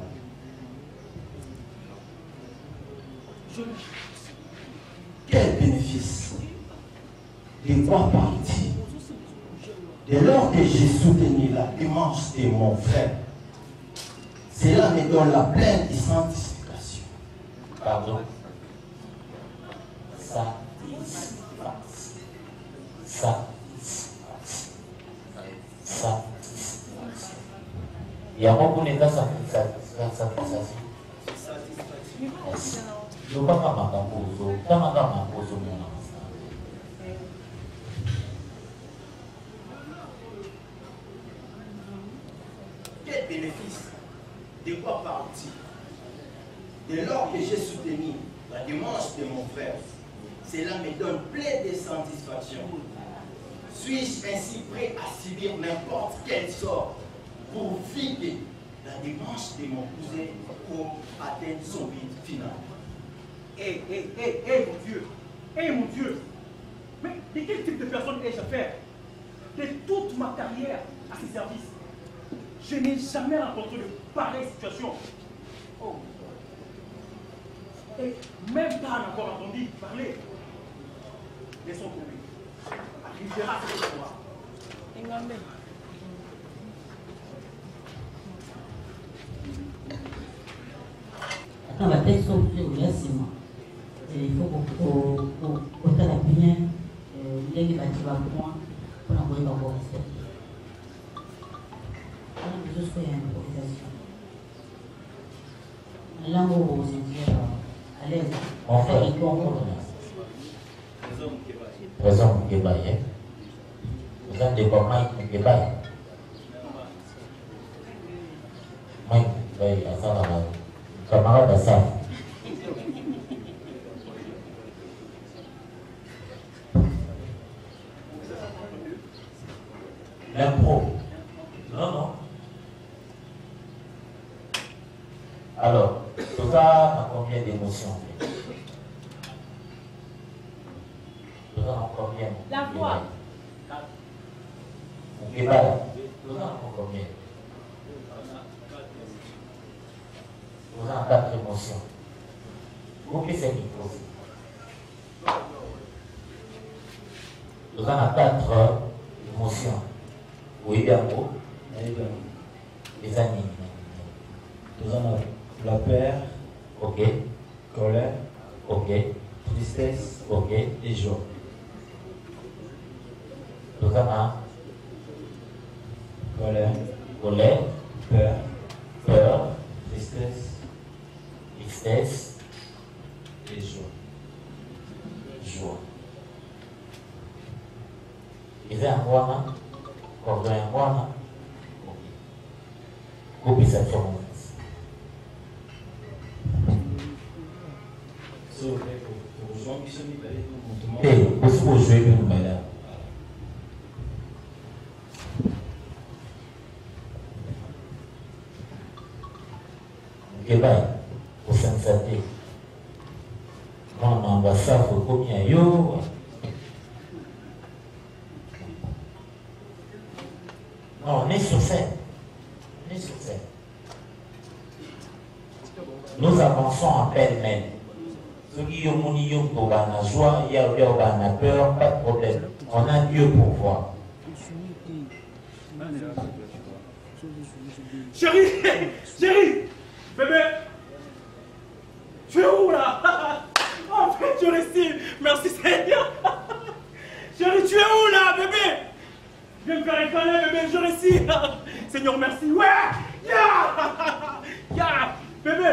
Quel bénéfice de quoi partir dès lors que j'ai soutenu la démarche de mon frère? Cela me donne la pleine satisfaction. Pardon. Satisfaction. Il y a beaucoup de satisfaction. Je ne sais pas quel bénéfice de quoi partir dès lors que j'ai soutenu la démarche de mon frère? Cela me donne plein de satisfaction. Suis-je ainsi prêt à subir n'importe quel sort pour vivre la démarche de mon cousin pour atteindre son but final? Mon Dieu! Mais de quel type de personne ai-je affaire? de toute ma carrière à ses services. Je n'ai jamais rencontré de pareille situation. Oh. Et même pas encore entendu parler. Laissons tomber. Arrivera ce soir. Attends, la tête saute au laissement. Il faut que la bien, les bâtiments point pour l'envoyer dans vos respectifs. Alors, je fais une improvisation. Là où vous vous sentez à l'aise, on fait une conférence. Présent au Québec. Vous avez des commandes au Québec. Moi, je vais à ça dans la camarade à ça. L'impro. Non, non. Alors, tout ça a combien d'émotions? Tout ça a combien? La voix. Ok, voilà. Tout ça a combien? Tout ça a 4 émotions. Combien c'est micro? Tout ça a 4 émotions. Oui, bien beau. Les animes. Tout ça a la peur. Ok. Colère. Ok. Tristesse. Ok. Et joie. Tout ça a colère. Colère. Peur. Peur. Tristesse. Tristesse. Et joie. Joie. Il y a un mois, quand il y a un mois, ok. Ça fait pour gens qui sont libérés, et aussi pour jouer une manière. Québec, au Saint-Santé. Moi, l'ambassade, il faut combien yo. Non, on est sur scène. On est sur scène. Nous avançons en pêle-mêle. Ceux qui ont pour la joie, il y a la peur, pas de problème. On a Dieu pour voir. Chérie, chérie, bébé, tu es où là? En fait, je réussis. Merci Seigneur. Chérie, tu es où là, bébé? Viens me faire un câlin, bébé, je réussis. Seigneur, merci. Ouais, ya, bébé,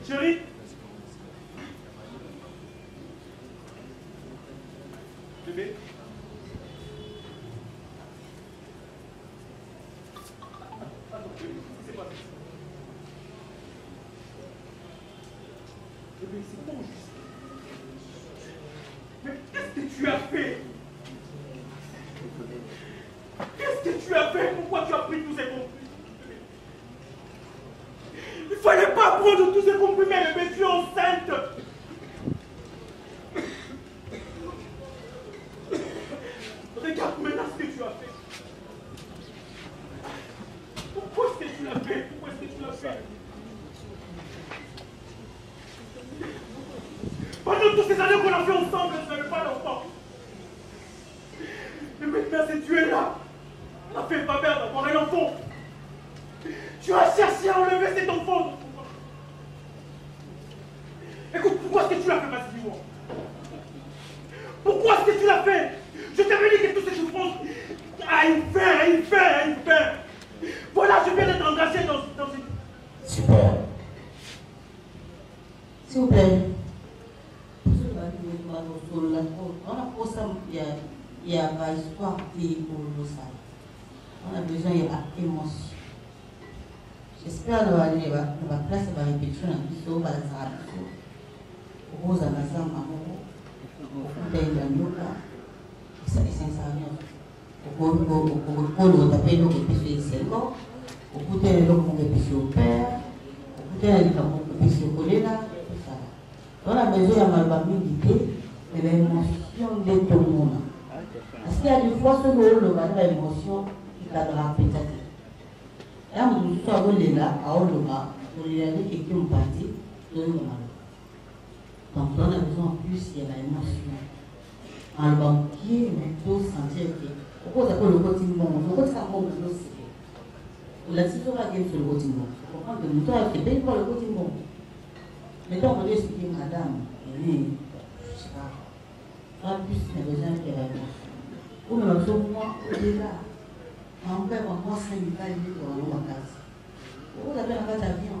chérie. Bébé. Bébé, c'est bon, mais qu'est-ce que tu as fait? Qu'est-ce que tu as fait? Pourquoi tu as pris tous ces comprimés? Il ne fallait pas prendre tous ces comprimés, bébé, tu es enceinte. Regarde maintenant ce que tu as fait. Pourquoi est-ce que tu l'as fait? Pourquoi est-ce que tu l'as fait? Pendant toutes ces années qu'on a fait ensemble, je n'avais pas d'enfant. Et maintenant, c'est tu es là. On a fait pas perdre d'avoir un enfant. Tu as cherché à enlever cet enfant. Écoute, pourquoi est-ce que tu l'as fait, vas-y, dis-moi. Pourquoi est-ce que tu l'as fait? Je t'avais dit que toutes ces souffrances à une fin. Voilà, je viens d'être engagé dans une... Super. S'il vous plaît. On a posé il y a une histoire pour nous. On a besoin d'émotion. J'espère que la place va répéter dans le biseau, va la rose à la zamba, au fait de yoga, ça est sincèrement. Au cours de taper le qui est seulement, au cours de le qui est au père, au cours de le qui est au collègue, tout ça. On a besoin de ma d'idée, mais l'émotion de tout le monde. Parce qu'il y a des fois, ce que le mal l'émotion, il a de la pétate. Et à mon tour, on est là, à Oloma, on est allé et qui ont parti, de le mal. Donc, on a besoin en plus, il y a l'émotion. Un banquier, on peut sentir que, pourquoi ça peut le côté bon, le côté ça bon, le aussi. La situation va gagner sur le côté bon. Pour prendre le mouton, c'est bien pour le côté bon. Mais donc, on va expliquer, madame, je ne sais pas, en plus, il y a besoin de l'émotion. Ou même moi, au-delà, mon père, moi, c'est une balle dans ma case. Vous avez la carte d'avion.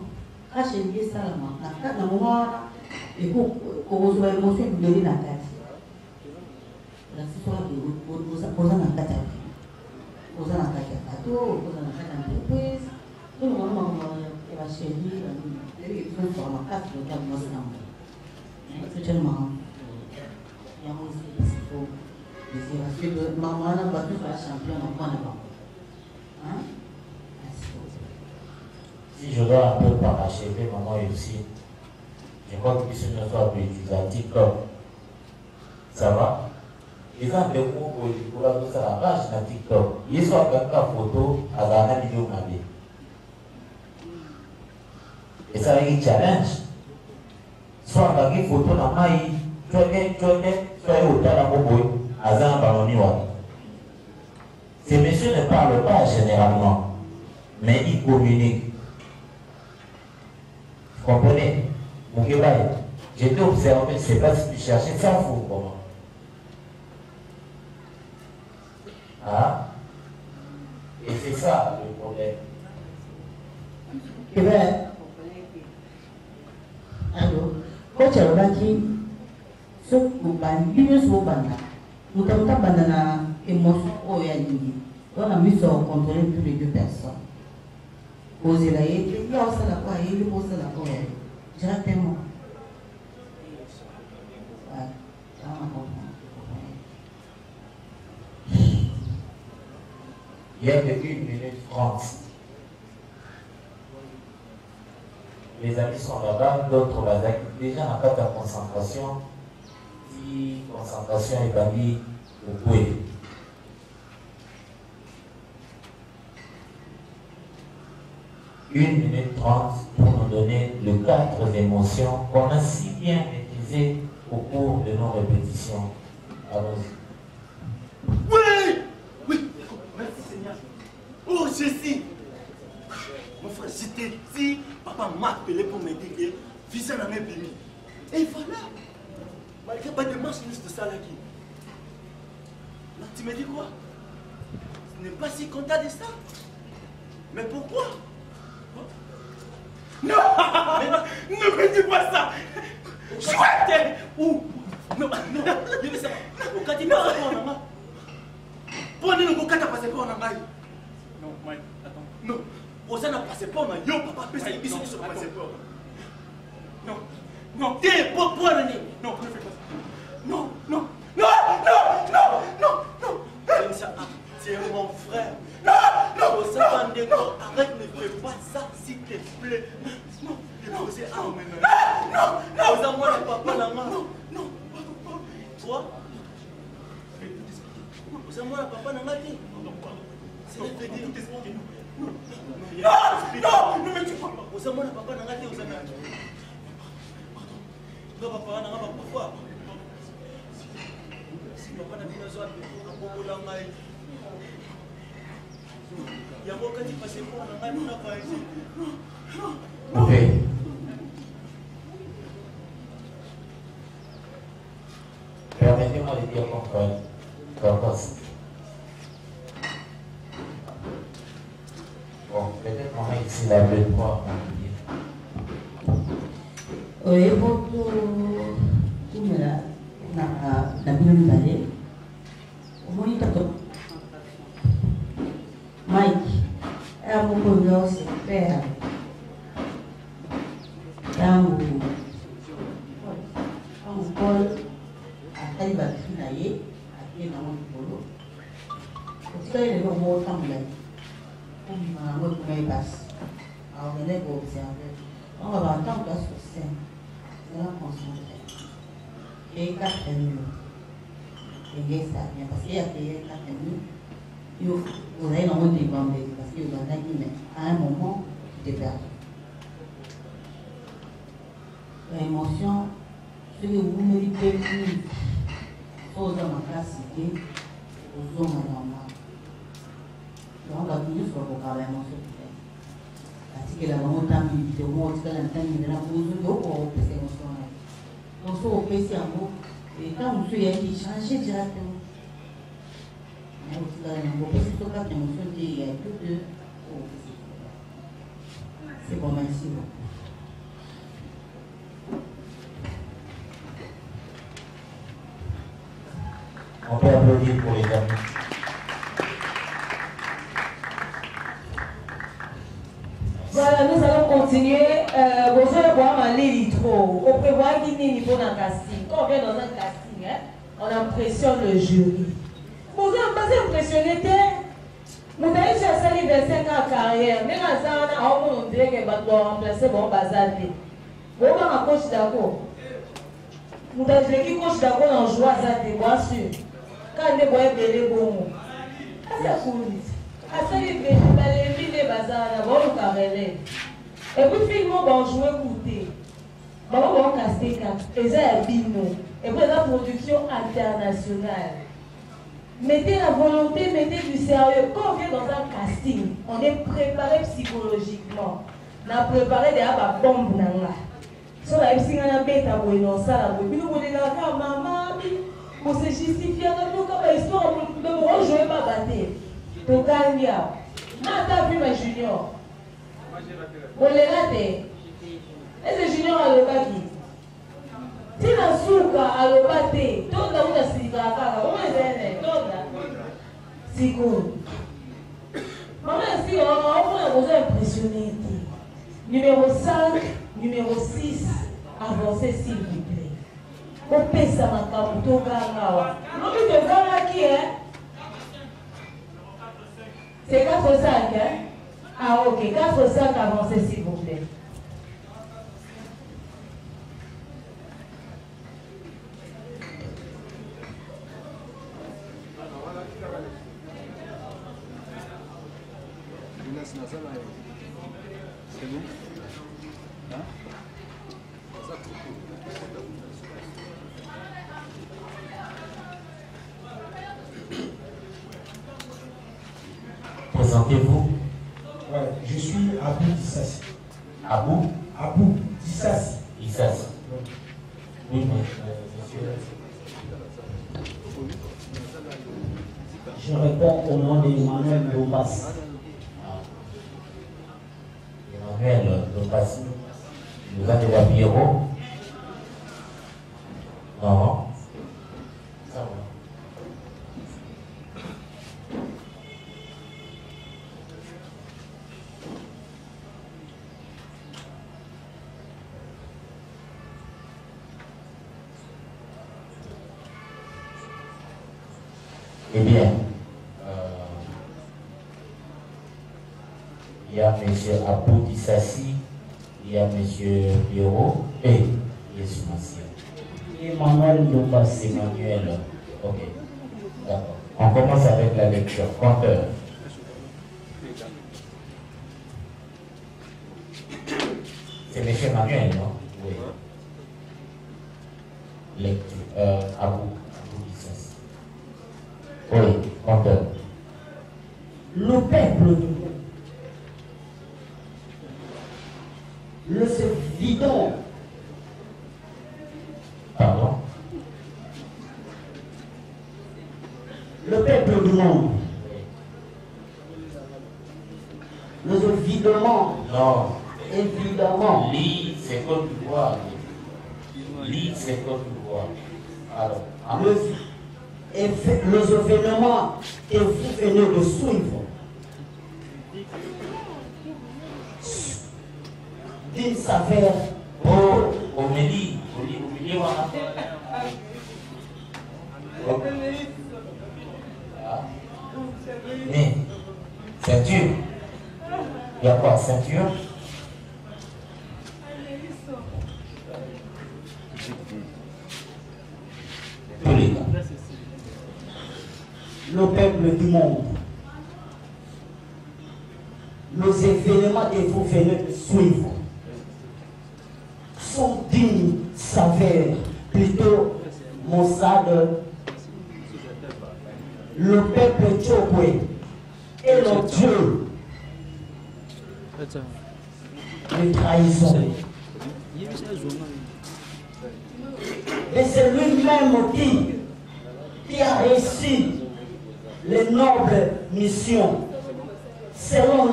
Quand j'ai lié ça, la carte dans mon moment, et pour vous avez l'émotion, vous donnez la carte. La situation de vous posant la carte d'avion. Posant la carte de bateau, posant la carte d'entreprise. Tout le monde va chérir, les gens sur ma carte, le cas de moi, c'est dans moi. C'est tellement. Il y a aussi des faut. Parce que maman n'a pas pu faire champion en point là-bas. Hein? Si je dois un peu parachever, maman et aussi, je crois que ce ne soit plus utilisé TikTok. Ça va? Ils ont des mots pour la faire la page dans TikTok. Ils sont avec la photo à la vidéo mabé. Et ça est un challenge. Soit avec une photo dans ma vie, soit au temps ces messieurs ne parlent pas généralement, mais ils communiquent. Vous comprenez? J'étais observé, je ne sais pas si tu cherchais ça ou comment. Ah? Et c'est ça le problème. Eh bien, alors, quand tu as dit, ce que vous avez nous avons une émotion au Yandi. On a mis sur contrôler plus de 2 personnes. Poser la il y a aussi la quoi, il pose la quoi. Directement. Il y a que 1 minute 30. Les amis sont là-bas, d'autres là-bas. Déjà, on n'a pas de concentration. Si concentration est bannie, vous pouvez. Une minute 30 pour nous donner les 4 émotions qu'on a si bien maîtrisées au cours de nos répétitions. Allons-y. Oui! Oui! Merci Seigneur. Oh Jésus! Mon frère, j'étais dit, papa m'a appelé pour me dire que visa n'a pas béni. Et voilà! Malgré pas de marche de ça là qui. Là, tu me dis quoi? Tu n'es pas si content de ça? Mais pourquoi? Non! Ne me dis pas ça! Chouette! Où? Non, non, je ne sais pas. Au cas où tu passes pas en maman. Prenez le coca, tu passes pas en maman. Non, Mike, attends. Non, Rosa n'a passé pas en maman. Yo, papa, mais ça y est, ils sont passés pas. Non, non, tiens, pour le nez. Non, ne fais pas ça. Non, non, non, non, non, non, non. C'est mon frère. Non, non, Rosa, arrête, ne fais pas ça, s'il te plaît. Non, non, c'est non, non, non, Rosa, moi, le papa, la main. Non, non, toi? Rosa, moi, le papa, la main. C'est le pédé. Non, non, ne me tue pas. Rosa, moi, le papa, la main. Rosa, non, papa, n'a pas parfois. Si papa n'a pas besoin de la main. Il y a beaucoup de passer pour la main, on n'a pas été. Ok. Permettez-moi de dire comme bon, peut-être qu'on a ici la belle voix. Oui, pour tout le monde, la Bible d'aller. Au moins, il Mike, é muito curioso, pera. Então, vamos pôr a taiba aí, aqui na mão do bolo. O que ele não volta também. Vamos comer bas. Alguém levou observar. Vamos levantar um braço assim. Ela concentra. E café. Et ça vient parce qu'il y a des vous avez dans votre débat parce que vous avez dit, mais à un moment, tu t'es perdu. L'émotion, ce que vous méritez plus, faut dans ma capacité, aux hommes normal. Donc, on va toujours se regarder l'émotion. Parce que la montagne, il y a un mot qui est en train de la poser, il y a une émotion. Donc, il faut passer un mot. Et quand vous soyez qui changer directement. C'est bon, merci beaucoup. On peut applaudir pour les amis. Voilà, nous allons continuer. Vous allez voir un litro. On prévoit qu'il y ait niveau dans le casting. Quand on vient dans un casting, on impressionne le jury. Vous êtes impressionné, vous avez déjà sali 25 ans de carrière, mais quand ça, on dirait que vous remplacer mon bazar. Vous avez un coach d'accord. Vous avez un coach d'accord dans le joie, bien sûr. Quand vous avez belé bon. C'est cool. Asali belé bazar, vous carrelé. Et puis finalement, vous jouez écouter. Vous avez casté et ça est bino. Et puis la production internationale. Mettez la volonté, mettez du sérieux. Quand on vient dans un casting, on est préparé psychologiquement. On a préparé des bombes. Si on a une bête à Buenos Aires, on maman, on se justifie, on a une histoire, on ne joue pas battre. Donc, on a vu ma junior. On les raté. Et ce junior a le baki. Si la souka a le bâté, tout le monde a signé à la on est c'est cool. Maman, si on a besoin d'impressionner. Numéro 5, numéro 6, avancez s'il vous plaît. On paie ça maintenant pour tout le monde. Non, mais tu vas qui est? C'est 4-5, hein? Ah, ok, 4-5, avancez s'il vous plaît. C'est bon? Hein? Présentez-vous. Ouais, je suis Abou Dissassi. Abou Dissassi. Dissassi. Oui, monsieur. Je réponds au nom d'Emmanuel Lombas. Emmanuel Lombas. Vous avez la bureau? Non. Ça va. Eh bien, il y a M. Abou Dissassi, il y a M. Bureau et Jésus Massier. Emmanuel Lombas. Emmanuel. Ok. D'accord. On commence avec la lecture. Compteur. C'est M. Emmanuel, non? Oui. Lecture. Abou Dissassi. Oui, compteur. Le peuple du monde, le vidant. Pardon? Le peuple du monde, le videment. Non. Évidemment. Lit, c'est Côte d'Ivoire. Lit, c'est Côte d'Ivoire. Alors, les événements que vous venez de suivre d'une saveur. oh, Omélie, voilà. Mais, ceinture. Il y a quoi, ceinture? Tous les gars. le peuple du monde. Les événements que vous venez de suivre sont dignes saveur, plutôt Mossad, le peuple Tchokwe et le Dieu de trahison. Et c'est lui-même qui a réussi les nobles missions selon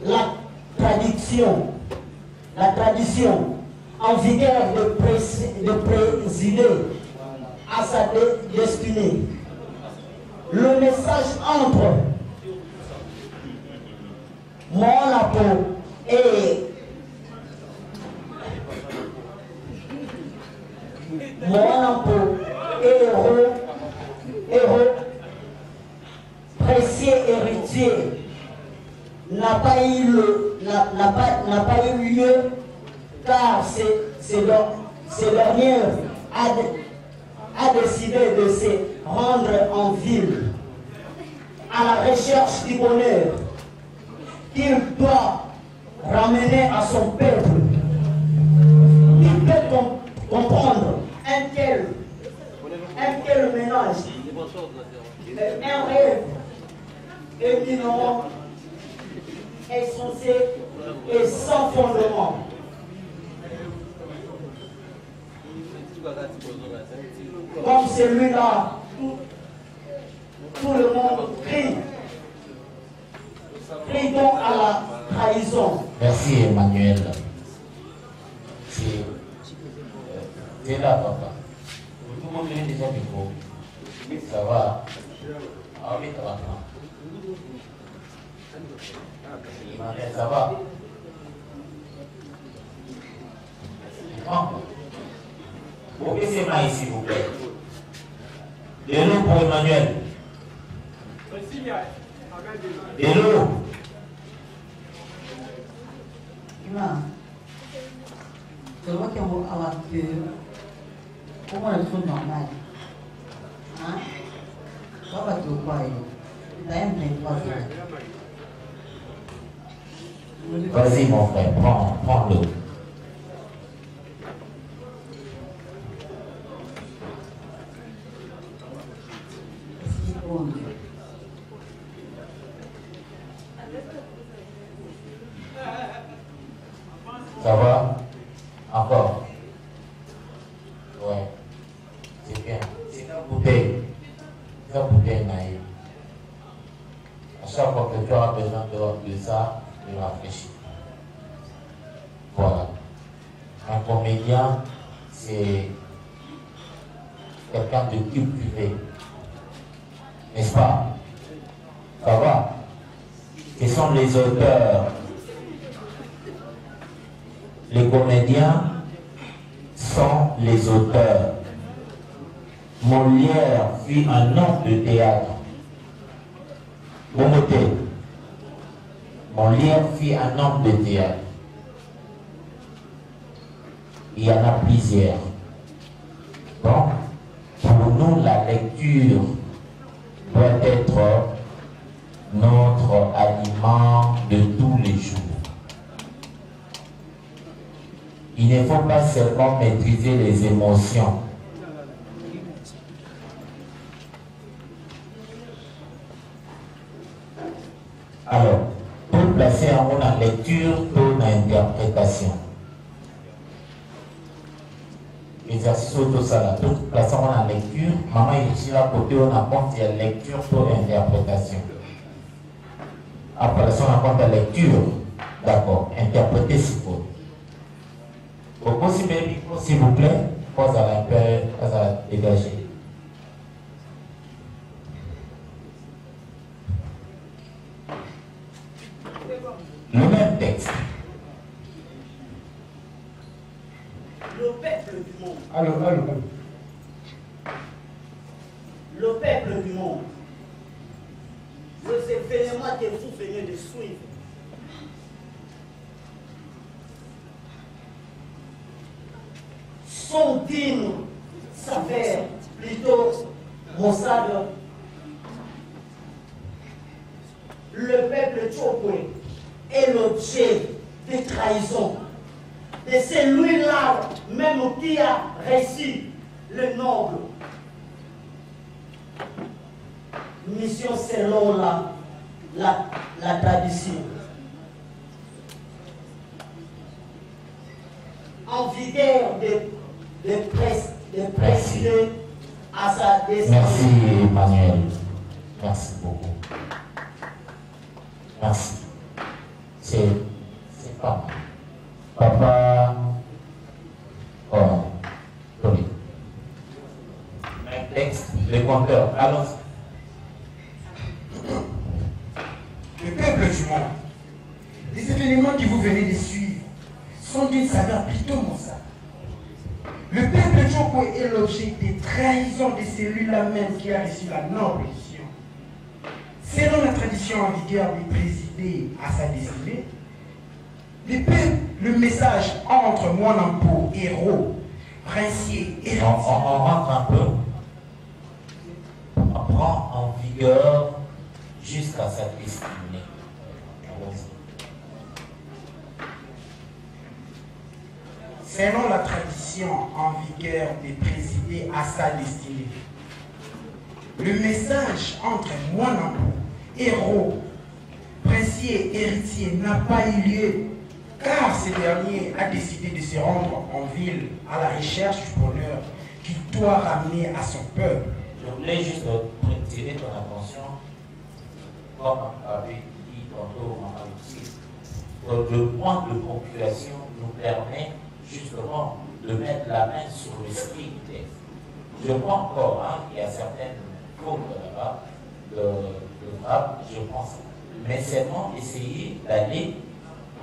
la tradition en vigueur de présider à sa destinée. Le message entre Monaco et héros, précieux héritier, n'a pas eu lieu car ce dernier a décidé de se rendre en ville à la recherche du bonheur qu'il doit ramener à son peuple. Il peut comprendre un tel ménage, un rêve éminent, insensé et sans fondement. Comme celui-là, tout le monde crie donc à la trahison. Merci Emmanuel. C'est là, papa. Tout le monde est déjà micro. Ça va. Ah oui, ça va. Ça va. Vous baissez moi s'il vous plaît. De l'eau pour Emmanuel. De l'eau. Je vois qu'on va avoir que comment le truc normal. Hein? On va tout quoi? Il y a un 23 ans. Vas-y mon frère, prends l'eau. Ça va? Encore? Ouais. C'est bien. C'est une bouteille. C'est une bouteille naïve. À chaque fois que tu auras besoin de ça, de rafraîchir. Voilà. Un comédien, c'est quelqu'un de cultivé. N'est-ce pas? Ça va? Ce sont les auteurs. Les comédiens sont les auteurs. Molière fut un homme de théâtre. Vous notez. Molière fut un homme de théâtre. Il y en a plusieurs. Donc, pour nous, la lecture doit être notre aliment de tous les jours. Il ne faut pas seulement maîtriser les émotions. Alors, pour placer en la lecture, pour l'interprétation. Exercice auto ça pour placer en la lecture, maman ici là côté on apporte la lecture pour l'interprétation. Après ça on apporte la lecture, d'accord, interpréter s'il faut. Au possible, s'il vous plaît, pas à la paix, pas à la dégager. Le même texte. Le peuple du monde. Allô. Le peuple du monde. Les événements que vous venez de suivre sont dignes, s'avèrent plutôt Mossad, Tchokwe est l'objet de trahison de celui-là même qui a reçu le noble. Mission selon la tradition. En vigueur de présider à sa destinée. Merci Emmanuel. Merci beaucoup. Merci. C'est pas mal. Papa. Oh, Tony. Texte, le compteur. Allons-y. Le peuple du monde, les événements que vous venez de suivre sont d'une saveur plutôt maussade. Le peuple Tchokwe est l'objet des trahisons de celui-là même qui a reçu la noble mission. Selon la tradition en vigueur de présider à sa destinée, le message entre Mwanampo, héros, princier et... On rentre un peu. On prend en vigueur jusqu'à sa destinée. Selon la tradition en vigueur de présider à sa destinée, le message entre Mwanampo, héros, princier et héritier n'a pas eu lieu, car ce dernier a décidé de se rendre en ville à la recherche du bonheur qu'il doit ramener à son peuple. Je voulais juste attirer ton attention, comme avait dit tantôt le point de population nous permet justement de mettre la main sur l'esprit du texte. Je crois encore qu'il y a certaines fautes là-bas de frappe, je pense, mais seulement essayer d'aller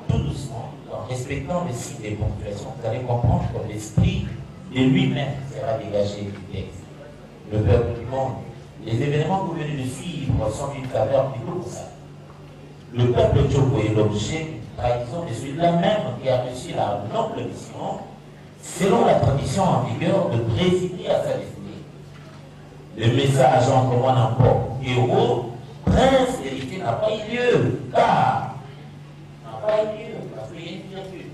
tout doucement, en respectant le cycle des ponctuations. Vous allez comprendre que l'esprit de lui-même sera dégagé du texte. Le peuple du monde, les événements que vous venez de suivre sont d'une faveur plutôt pour ça. Le peuple Tchokwe est l'objet d'une trahison de celui-là même qui a reçu la noble mission, selon la tradition en vigueur, de présider à sa destinée. Le message entre Mwanampo, héros, prince héritier n'a pas eu lieu, car n'a pas eu lieu, parce qu'il y a une virgule.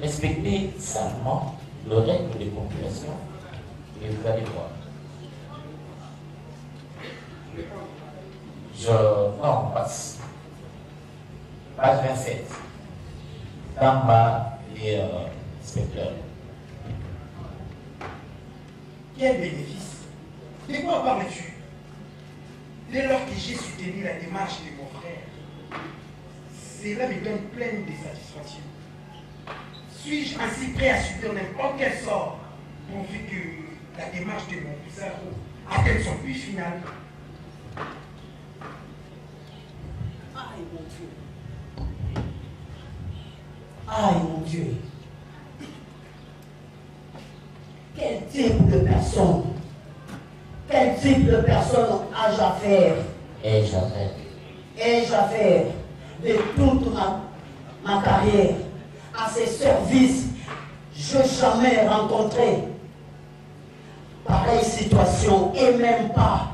Respectez seulement le règle des populations et vous allez voir. On passe. Page 27. Tamba et inspecteur. Quel bénéfice? De quoi parles-tu? Dès lors que j'ai soutenu la démarche de mon frère, cela me donne pleine de satisfaction. Suis-je ainsi prêt à subir n'importe quel sort pourvu que la démarche de mon cousin atteigne son but final? Aïe mon Dieu. Aïe mon Dieu. Quel type de personne? Quel type de personne ai-je affaire? Ai-je affaire de toute ma carrière à ces services? Je n'ai jamais rencontré pareille situation et même pas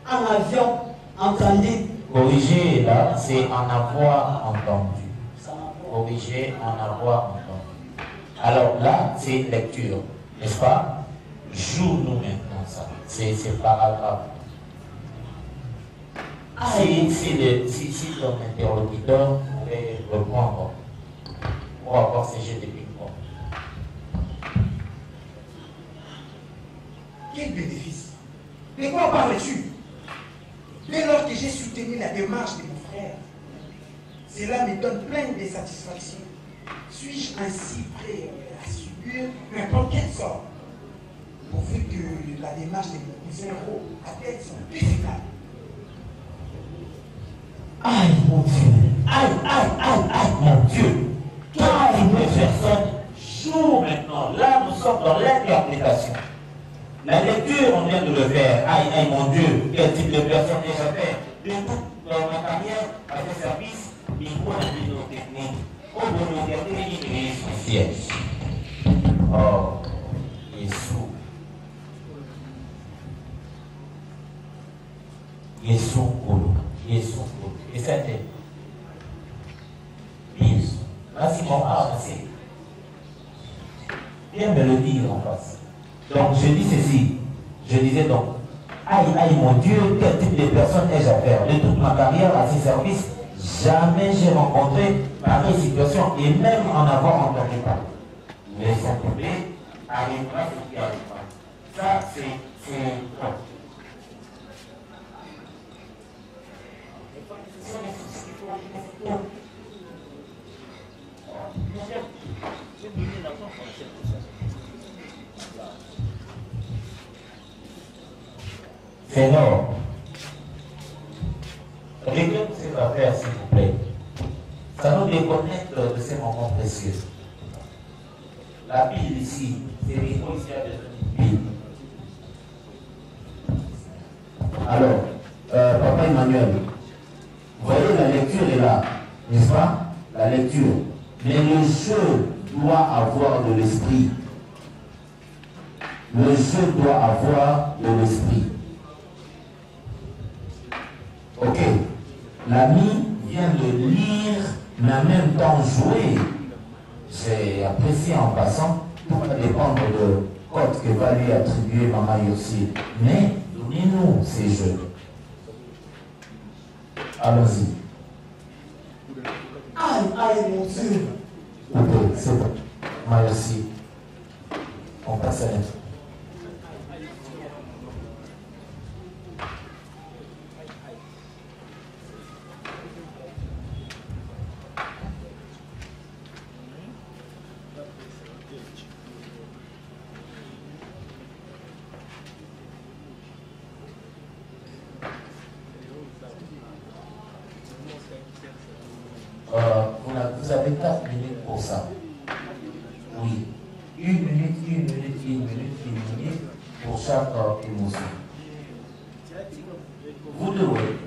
un avion entendu. Corriger là, c'est en avoir entendu. Corriger, en avoir entendu. Alors là, c'est lecture, n'est-ce pas? Joue-nous maintenant ça. C'est paragraphe. Si ton interlocuteur pouvait reprendre pour avoir ces jeux de ping-pong. Quel bénéfice? De quoi parles-tu? Dès lors que j'ai soutenu la démarche de mon frère, cela me donne plein de satisfaction. Suis-je ainsi prêt à subir n'importe quel sort pourvu que la démarche de mon cousin Ro atteigne son but final? Aïe mon Dieu, aïe mon Dieu, quelle type de personne joue maintenant? Là nous sommes dans l'interprétation. La lecture on vient de le faire, aïe mon Dieu, quel type de personne déjà fait? De tout dans ma carrière, à ce service, il faut la technique. Au bon regardez, il est son siège. Oh, il est sourd. Il est sourd, Yesu et c'était Yesu. Là, c'est mon art, c'est bien me le dire en face. Donc, je dis ceci. Je disais donc, aïe, aïe, mon Dieu, quel type de personne ai-je à faire? De toute ma carrière à ces services, jamais j'ai rencontré pareille situation et même en avoir entendu parler. Mais son problème arrivera ce qui arrivera. Ça, c'est bon. Seigneur, réglez cette affaire, s'il vous plaît. Ça nous déconnecte de ces moments précieux. La Bible ici, c'est les ici à Bible. Alors, Papa Emmanuel, vous voyez, la lecture est là, n'est-ce pas? La lecture. Mais le jeu doit avoir de l'esprit. Le jeu doit avoir de l'esprit. Ok. L'ami vient de lire, mais en même temps jouer. J'ai apprécié en passant. Tout va dépendre de code que va lui attribuer Maman Yossi. Mais donnez-nous ces jeux. Allons-y. Aïe, aïe, mon Dieu. Ok, c'est bon. Maman Yossi. On passe à l'intro. Vous avez 4 minutes pour ça. Oui. 1 minute, 1 minute, 1 minute, 1 minute pour chaque émotion. Vous devez.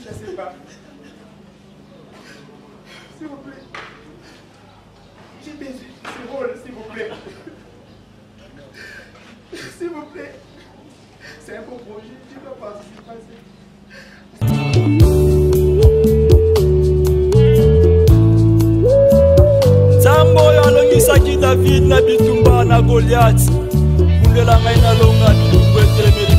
Je sais pas. S'il vous plaît. J'ai baisé ce rôle, s'il vous plaît. S'il vous plaît. C'est un beau projet. Tu dois participer à ça. Sambo yalongisaki David na bitumba na Goliath. Mundela ngai na longa bitumba etelemeli